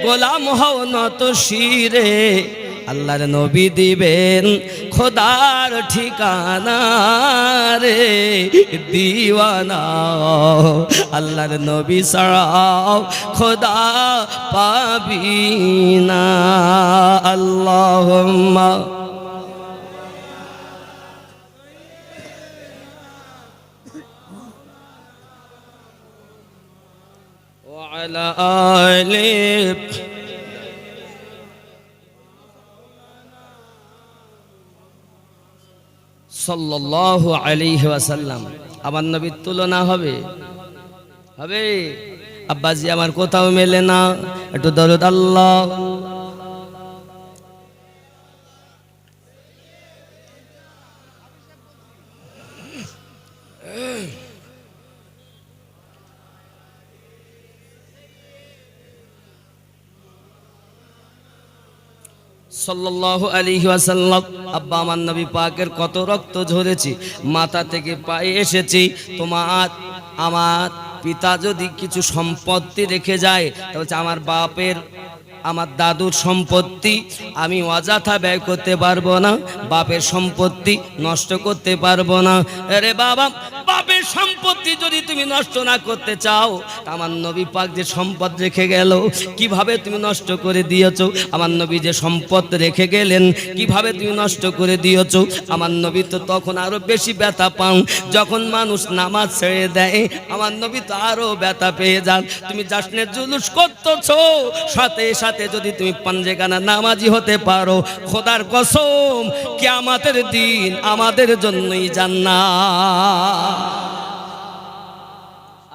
গোলাম হও নত শিরে, আল্লাহর নবী দিবেন খোদার ঠিকানা রে দিওয়ানা। আল্লাহর নবী ছাড়া খোদা পাবি না। আল্লাহুম্মা ওয়া আলা আলি সাল্লাল্লাহু আলাইহি ওয়াসাল্লাম। আমার নবীর তুলনা হবে? হবে? আব্বাজি আমার কোথাও মেলে না। একটু দরুদ আল্লাহ। সাল্লাল্লাহু আলাইহি ওয়াসাল্লাম। আব্বা আমার নবী পাকের কত রক্ত ঝরেছে, মাথা থেকে পায়ে এসেছি। তোমার আমার পিতা যদি কিছু সম্পত্তি রেখে যায়, তাহলে আমার বাপের আমার দাদুর সম্পত্তি আমি অযথা ব্যয় করতে পারবো না, বাপের সম্পত্তি নষ্ট করতে পারবো না। আরে বাবা, বাপের সম্পত্তি যদি তুমি নষ্ট না করতে চাও, আমার নবী পাক যে সম্পদ রেখে গেল, কিভাবে তুমি নষ্ট করে দিয়েছো? আমার নবী যে সম্পদ রেখে গেলেন, কিভাবে তুমি নষ্ট করে দিয়েছো? আমার নবী তো তখন আরো বেশি ব্যথা পান। যখন মানুষ নামাজ ছেড়ে দেয়, আমার নবী তো আরো ব্যথা পেয়ে যান। তুমি জাশনের জুলুস করতেছো, সাথে সাথে সাথে যদি তুমি পাঞ্জেখানা নামাজি হতে পারো, খোদার কসম কিয়ামতের দিন আমাদের জন্যই জান্নাত।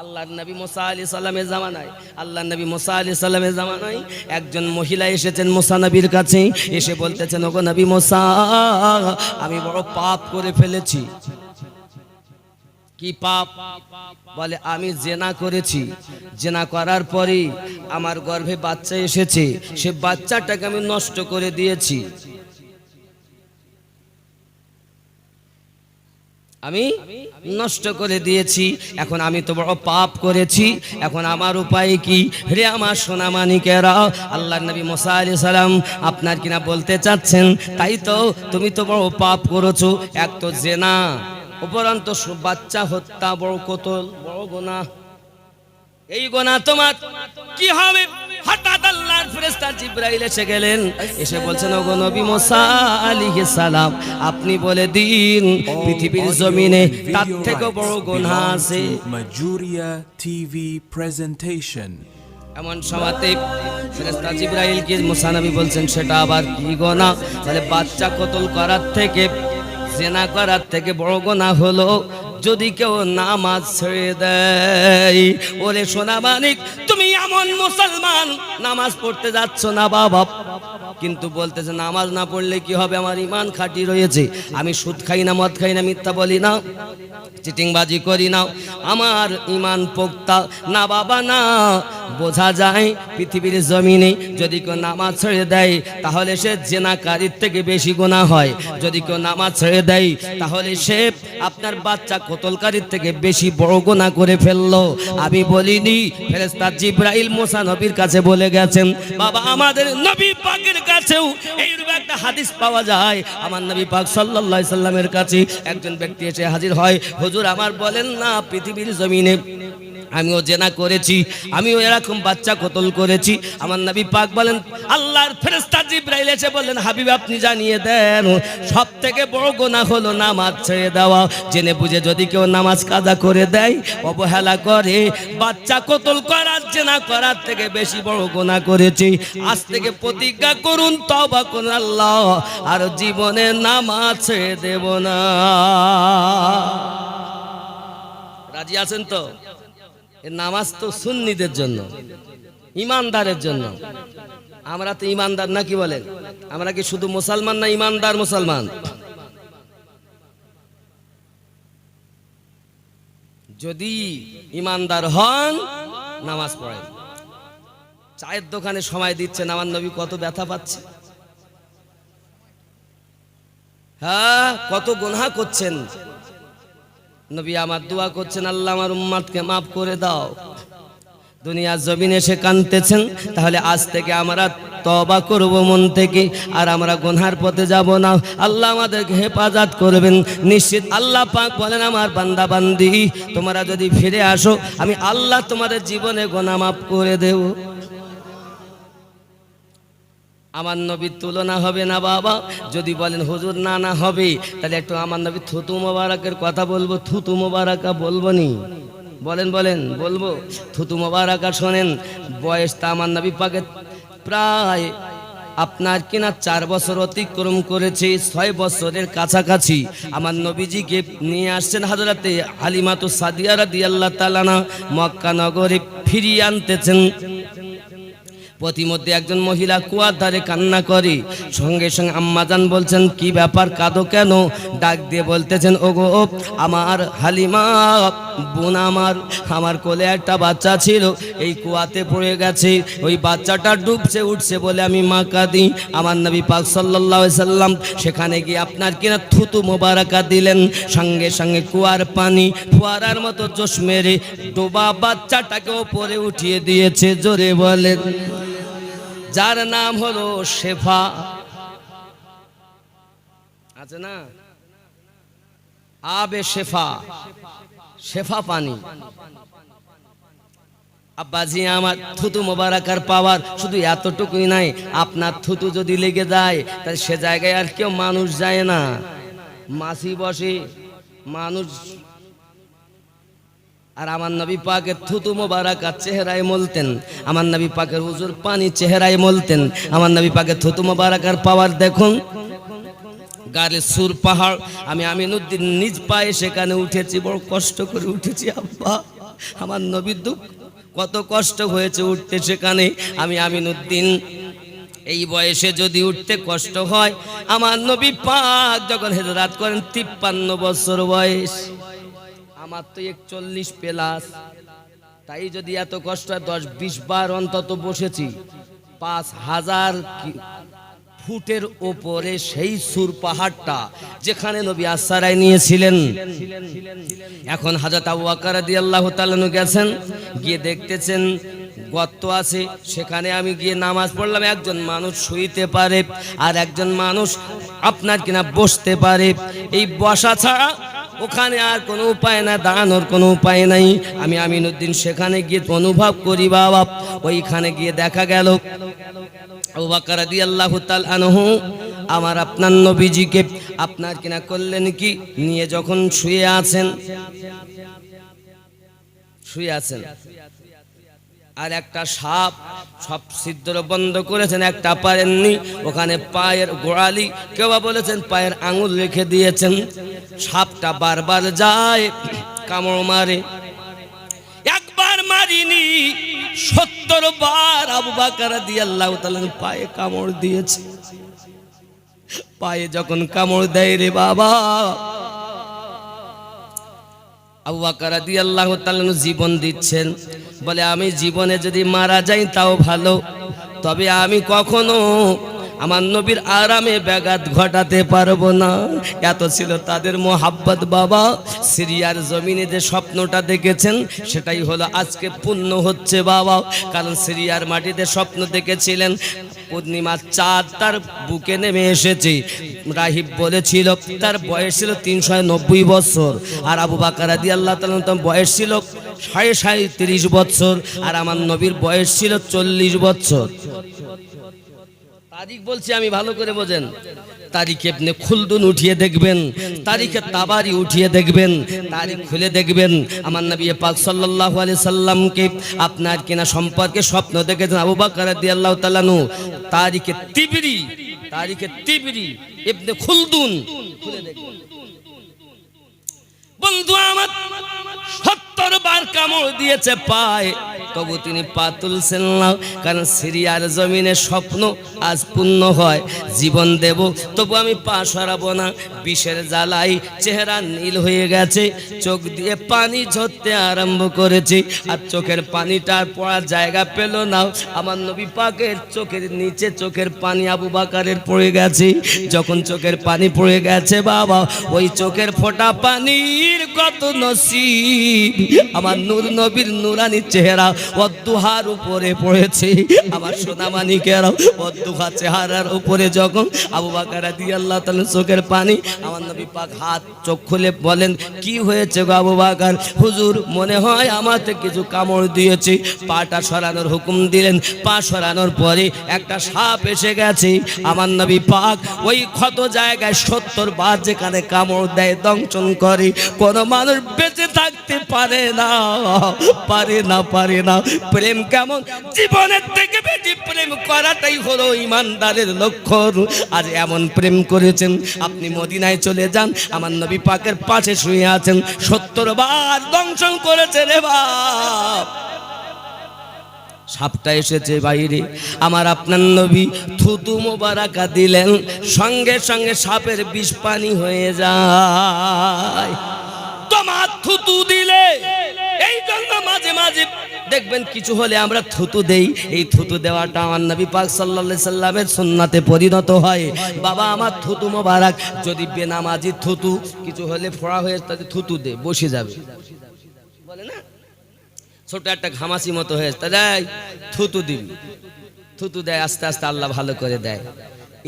আল্লাহর নবী মুসা আলাইহিস সালামের জামানায়, আল্লাহর নবী মুসা আলাইহিস সালামের জামানায় একজন মহিলা এসেছেন মুসা নবীর কাছে, এসে বলতেছেন, ওগো নবী মুসা, আমি বড় পাপ করে ফেলেছি। কি পাপ? বলে আমি জেনা করেছি, জেনা করার পরে আমার গর্ভে বাচ্চা এসেছে, সে বাচ্চাটাকে আমি নষ্ট করে দিয়েছি, আমি নষ্ট করে দিয়েছি, এখন আমি তো বড় পাপ করেছি, এখন আমার উপায় কি? রে আমার সোনা মানিকেরা, আল্লাহর নবী মুসা আলাইহিস সালাম আপনার কিনা বলতে চাচ্ছেন, তাই তো তুমি তো বড় পাপ করেছো, এক তো জেনা, উপরন্ত বাচ্চা হত্যা, বড় কতল, বড় গুনাহ। এই গুনাহ তোমার কি হবে? হঠাৎ আল্লাহর ফেরেশতা জিবরাইল এসে গেলেন, এসে বলছেন, ওগো নবী মুসা আলাইহিস সালাম, আপনি বলে দিন পৃথিবীর জমিনে তার থেকে বড় গুনাহ আছে? Majuria TV presentation. এমন সময়তে ফেরেশতা জিবরাইলকে মুসা নবী বলছেন, সেটা আবার কি গুনাহ? বলে বাচ্চা কতল করার থেকে, জেনা করার থেকে বড় গুনাহ হলো যদি কেউ নামাজ ছেড়ে দেয়। ওরে সোনা মানিক, তুমি এমন মুসলমান নামাজ পড়তে যাচ্ছ না বাবা, কিন্তু বলতেছে নামাজ না পড়লে কি হবে, আমার ইমান খাঁটি রয়েছে, আমি সুদ খাই না, মদ খাই না, মিথ্যা বলি না, চিটিংবাজি করি না, আমার ইমান পোক্তা। না বাবা না, বোঝা যায় পৃথিবীর জমিনে যদি কেউ নামাজ ছেড়ে দেয় তাহলে সে জেনাকারীর থেকে বেশি গুনাহ হয়, যদি কেউ নামাজ ছেড়ে দেয় তাহলে সে আপনার বাচ্চা কতলকারীর থেকে বেশি বড় গুনাহ করে ফেললো। আমি বলিনি, ফেরেশতা জিবরাইল মুসা নবীর কাছে বলে গেছেন। বাবা আমাদের নবী পাকের কাছেও এইরকম একটা হাদিস পাওয়া যায়। আমার নবী পাক সাল্লাল্লাহু আলাইহি সাল্লামের কাছে একজন ব্যক্তি এসে হাজির হয়, হুজুর আমার বলেন না পৃথিবীর জমিনে আমিও জেনা করেছি, আমিও এরকম বাচ্চা কতল করেছি। আমার নবী পাক বলেন, আল্লাহর ফেরেশতা জিবরাইল এসে বললেন, হাবিব আপনি জানিয়ে দেন সব থেকে বড় গুনাহ হলো নামাজ ছেড়ে দেওয়া। জেনে বুঝে যদি কেউ নামাজ কাজা করে দেয়, অবহেলা করে, বাচ্চা কতল করার, জেনা করার থেকে বেশি বড় গুনাহ করেছে। আজ থেকে প্রতিজ্ঞা করুন, তওবা করুন, আল্লাহ আর জীবনে নামাজ ছেড়ে দেব না। রাজি আছেন তো? নামাজ তো সুন্নিদের জন্য, ইমানদারের জন্য। আমরা তো ইমানদার না, কি বলেন? আমরা কি শুধু মুসলমান না ইমানদার মুসলমান? যদি ইমানদার হন নামাজ পড়েন। চায়ের দোকানে সময় দিচ্ছেন, আমার নবী কত ব্যথা পাচ্ছে, হ্যাঁ কত গুনাহ করছেন। নবী আমার দোয়া করছেন, আল্লাহ আমার উম্মতকে মাফ করে দাও। দুনিয়ার জমিনে এসে কাঁদতেছেন, তাহলে আজ থেকে আমরা তওবা করব মন থেকে, আর আমরা গুনাহের পথে যাব না। আল্লাহ আমাদেরকে হেফাজত করবেন নিশ্চিত। আল্লাহ পাক বলেন, আমার বান্দা বান্দি তোমরা যদি ফিরে আসো, আমি আল্লাহ তোমাদের জীবনে গুনাহ মাফ করে দেব। আমার নবীর তুলনা হবে না বাবা। যদি বলেন হুজুর না না হবে, তাহলে একটু আমার নবী থুতু মোবারকের কথা বলবো। থুতু মোবারকা বলবো নি? বলেন বলেন, বলবো। থুতু মোবারকা শোনেন। বয়সটা আমার নবী পাকে প্রায় আপনার কিনা 4 বছর অতিক্রম করেছে, 6 বছরের কাছাকাছি। আমার নবীজিকে নিয়ে আসছেন হযরতে হালিমাতুস সাদিয়া রাদিয়াল্লাহু তাআলা না মক্কা নগরে ফিরিয়ে আনতেছেন। প্রতিমধ্যে একজন মহিলা কুয়ার ধারে কান্না করে। সঙ্গে সঙ্গে আম্মাজান বলছেন, কি ব্যাপার, কাঁদো কেন? ডাক দিয়ে বলতেছেন, ওগো আমার হালিমা বোন, আমার কোলে একটা বাচ্চা ছিল, এই কুয়াতে পড়ে গেছে, ওই বাচ্চাটা ডুবছে উঠছে বলে আমি মা কাঁদি। আমার নবী পাক সাল্লাল্লাহু আলাইহি সাল্লাম সেখানে গিয়ে আপনার কিনা থুতু মোবারকা দিলেন। সঙ্গে সঙ্গে কুয়ার পানি ফোয়ারার মতো জোশ মেরে ডোবা বাচ্চাটাকে ওপরে উঠিয়ে দিয়েছে। জোরে বলেন। যার নাম হলো শেফা, আছে না? আবে শেফা, শেফা পানি। আব্বাজি আমার থুতু মোবারকার পাওয়ার শুধু এতটুকুই নাই, আপনার থুতু যদি লেগে যায় তাহলে সে জায়গায় আর কেউ মানুষ যায় না, মাছি বসে, মানুষ আর আমার নবী পাকের থুতু মোবারকার চেহারায় মলতেন, আমার নবী পাকের হুজুর পানি চেহারায় মলতেন। আমার নবী পাকের থুতু মোবারকার পাওয়ার দেখুন, গালে সুর পাহাড়। আমি আমিনুদ্দিন নিজ পায়ে সেখানে উঠেছি, বড় কষ্ট করে উঠেছি আব্বা। আমার নবীর দুঃখ কত কষ্ট হয়েছে উঠতে সেখানে। আমি আমিনুদ্দিন এই বয়সে যদি উঠতে কষ্ট হয়, আমার নবী পাক যখন হিজরত করেন 53 বছর বয়স, আমার তো 41 প্লাস। তাই যদি এত কষ্ট হয়, 10-20 বার অন্তত বসেছি। 5000 ফুটের ওপরে সেই সুর পাহাড়টা যেখানে নবী আশ্রয় নিয়েছিলেন। এখন হযরত আবু বকর রাদিয়াল্লাহু তাআলা গেছেন, গিয়ে দেখতেছেন গর্ত আছে, সেখানে আমি গিয়ে নামাজ পড়লাম। একজন মানুষ শুইতে পারে আর একজন মানুষ আপনার কিনা বসতে পারে, এই বসা ছাড়া ওখানে আর কোনো উপায় না, দাঁড়ানোর কোনো উপায় নাই। আমি আমিনুদ্দিন সেখানে গিয়ে অনুভব করি বাবা, ওইখানে গিয়ে দেখা গেল আবু বকর রাদিয়াল্লাহু তাআলা আনহু আমার আপনার নবীজিকে আপনার কিনা করলেন কি, নিয়ে যখন শুয়ে আছেন আর একটা সাপ, সব ছিদ্র বন্ধ করেছেন, একটা পারেননি। ওখানে পায়ের গোড়ালি, কেউ বলেছেন পায়ের আঙুল রেখে দিয়েছেন। সাপটা বারবার যায়, কামড় মারে। একবার মারিনি, 70 বার আবু বকর রাদিয়াল্লাহু তাআলা পায়ে কামড় দিয়েছে। পায়ে যখন কামড় দেয় রে বাবা, আবু বকর রাদিয়াল্লাহু তাআলা জীবন দিচ্ছেন, বলে আমি জীবনে যদি মারা যাই তাও ভালো, তবে আমি কখনো আমার নবীর আরামে ব্যাঘাত ঘটাতে পারবো না। এত ছিল তাদের মোহাব্বত বাবা। সিরিয়ার জমিনে যে স্বপ্নটা দেখেছেন সেটাই হলো আজকে পূর্ণ হচ্ছে বাবা। কারণ সিরিয়ার মাটিতে স্বপ্ন দেখেছিলেন পূর্ণিমার চাঁদ তার বুকে নেমে এসেছে। রাহিব বলেছিল তার বয়স ছিল 390 বছর, আর আবু বকর রাদিয়াল্লাহু তাআলা তার বয়স ছিল 37.5 বছর, আর আমার নবীর বয়স ছিল 40 বছর। তারিখ বলছি আমি, ভালো করে বোঝেন। তারিখে ইবনে খুলদুন উঠিয়ে দেখবেন, তারিখে তাবারি উঠিয়ে দেখবেন, তারিখ খুলে দেখবেন আমার নবী পাক সাল্লাল্লাহু আলাইহি সাল্লামকে আপনার কিনা সম্পর্কে স্বপ্ন দেখেছেন আবু বকর রাদিয়াল্লাহু তাআলা আনহু। তারিখে তিবরি ইবনে খুলদুন খুলে দেখবেন। বন্ধু আমার 70 বার কামড় দিয়েছে পায়, তবু তিনি পা তুলছেন না। কারণ সিরিয়ার জমিনে স্বপ্ন আজ পূর্ণ হয়, জীবন দেব তবু আমি পা সরাবো না। বিষের জ্বালাই চেহারা নীল হয়ে গেছে, চোখ দিয়ে পানি ঝরতে আরম্ভ করেছে, আর চোখের পানিটা পড়ার জায়গা পেল না। আমার নবী পাকের চোখের নিচে চোখের পানি আবু বকরের পড়ে গেছে। যখন চোখের পানি পড়ে গেছে বাবা, ওই চোখের ফোঁটা পানির কত নসিব আমার নূর নবীর নুরানি চেহারা ওয়াদ্দুহার উপরে পড়েছে। আমার সোনামানিকেরা ওয়াদ্দুহা চেহারার উপরে যখন আবু বকর রাদিয়াল্লাহু তাআলা চোখের পানি, আমার নবী পাক হাত চোখ খুলে বলেন কি হয়েছে গো আবু বকর? হুজুর মনে হয় আমাতে কিছু কামড় দিয়েছে। পাটা সরানোর হুকুম দিলেন। পা সরানোর পরে একটা সাপ এসে গেছে। আমার নবী পাক ওই ক্ষত জায়গায় 70 বার যেখানে কামড় দেয়, দংশন করে, কোন মানুষ বেঁচে থাকতে পারে না। প্রেম কেমন? জীবনের থেকে বেশি প্রেম করাটাই হলো ইমানদারের লক্ষণ। আজ এমন প্রেম করেছেন, আপনি মদিনায় চলে যান, আমার নবী পাকের পাশে শুয়ে আছেন, 70 বার দংশন করেছে রে বাপ। সাপটা এসেছে বাইরে, আমার আপনার নবী থুতু মোবারকা দিলেন, সঙ্গে সঙ্গে সাপের বিষ পানি হয়ে যায়। তোমার থুতু দিলে এই জন্য মাঝে মাঝে দেখবেন কিছু হলে আমরা থুতু দেই। এই থুতু দেওয়াটা আমার নবী পাক সাল্লাল্লাহু আলাইহি সাল্লামের সুন্নাতে পরিণত হয়। বাবা আমার থুতু মোবারক, যদি বেনামাজি থুতু কিছু হলে ফোড়া হয়ে তাতে থুতু দে, বসে যাবে, বলে না, ছোট একটা ঘামাসি মতো হয়ে তাই থুতু দিবি, থুতু দেয়, আস্তে আস্তে আল্লাহ ভালো করে দেয়।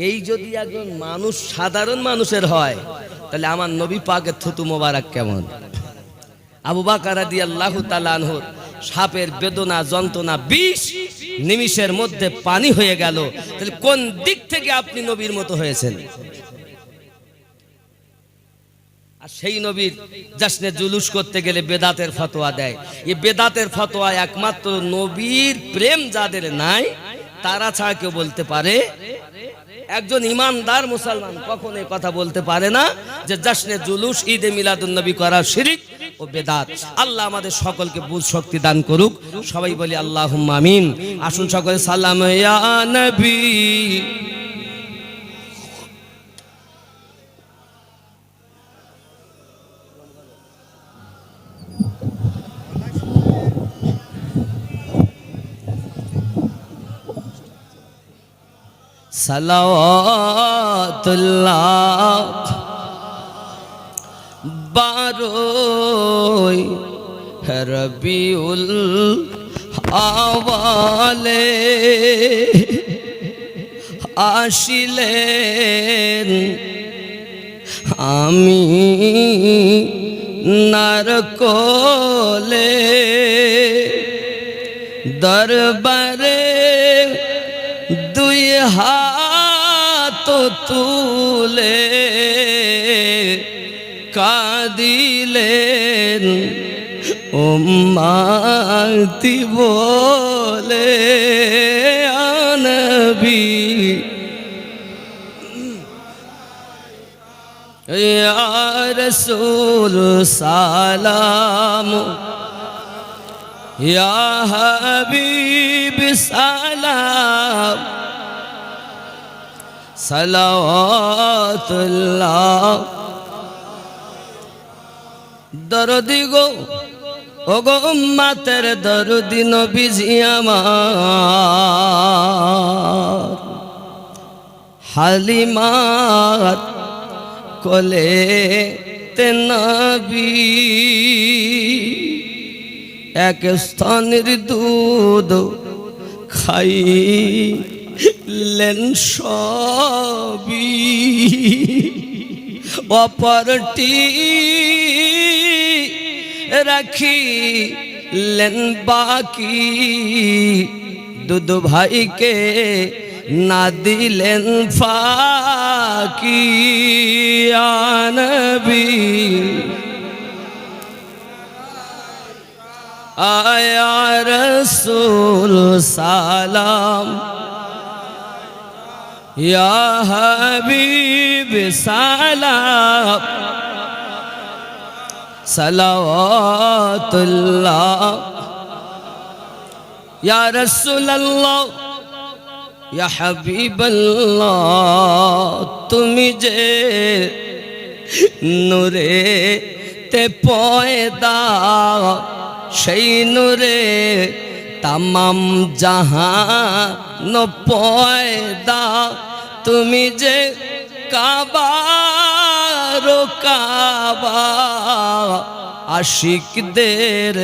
এই যদি একজন মানুষ সাধারণ মানুষের হয়, তাহলে আমার নবী পাকের থুতু মোবারক কেমন? আবু বকর রাদিয়াল্লাহু তাআলা আনহু সাপের বেদনা যন্ত্রণা 20 নিমিষের মধ্যে পানি হয়ে গেল। তাহলে কোন দিক থেকে আপনি নবীর মতো হয়েছেন? আর সেই নবীর জশ্নে জুলুস করতে গেলে বেদাতের ফতোয়া দেয়। এই বেদাতের ফতোয়া একমাত্র নবীর প্রেম যাদের নাই তারা ছাড়া কেউ বলতে পারে। একজন ইমানদার মুসলমান কখনো এই কথা বলতে পারে না যে জশ্নে জুলুস ঈদে মিলাদুন নবী করা শিরক ও বেদাত। আল্লাহ আমাদের সকলকে বুঝ শক্তি দান করুক। সবাই বলি আল্লাহুম্মা আমিন। আসুন সকলে সালাম ইয়া নবী। সালাওয়াতুল্লাহ বারোই রবিউল আওয়ালে আসিলেন আমি নারকোলে দরবারে দুই হাত তুলে কাঁদিলেন উম্মতি বলে নবী ইয়া রাসূল সালাম ইয়া হাবিব সালাম সালাওয়াতুল্লাহ দরদি গো ও গো উম্মতের দরদি নবীজি আমার হালিমার কোলে তে নবী এক স্তনের দুধ খাইলেন সবই অপরটি রাখিলেন বাকি দুধ ভাইকে না দিলেন ফাঁকি ইয়া নবী আয়া রাসূল সালাম ইয়া হাবিব সালাম সালাওয়াতুল্লাহ ইয়া রাসূলুল্লাহ ইয়া হাবিবাল্লাহ তুমি যে নূরে তে পয়দা সেই নূরে তামাম জাহান পয়দা তুমি যে কাবার কাবা আশিকদের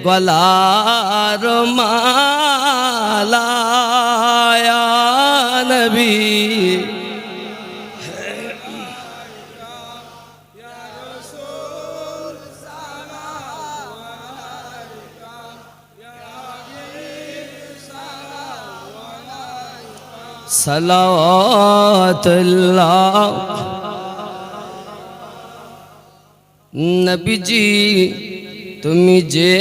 গলার মালা ইয়া নবী সালাওয়াতুল্লাহ নবীজি তুমি যে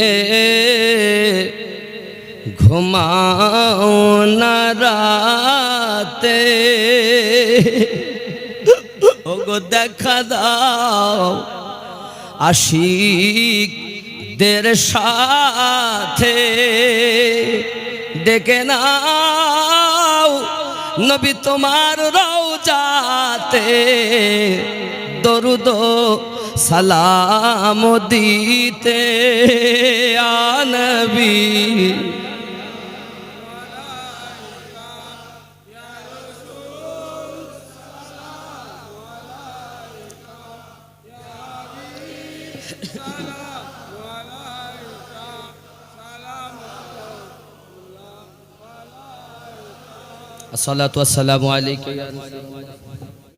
ঘুমাও না রাতে ওগো দেখা দাও আশিকদের সাথে ডেকে নাও নবী তোমার রওজাতে দরুদ সালাম দিতে ইয়া নবী আসসালাতু ওয়াসসালামু আলাইকা ইয়া রাসূলুল্লাহ।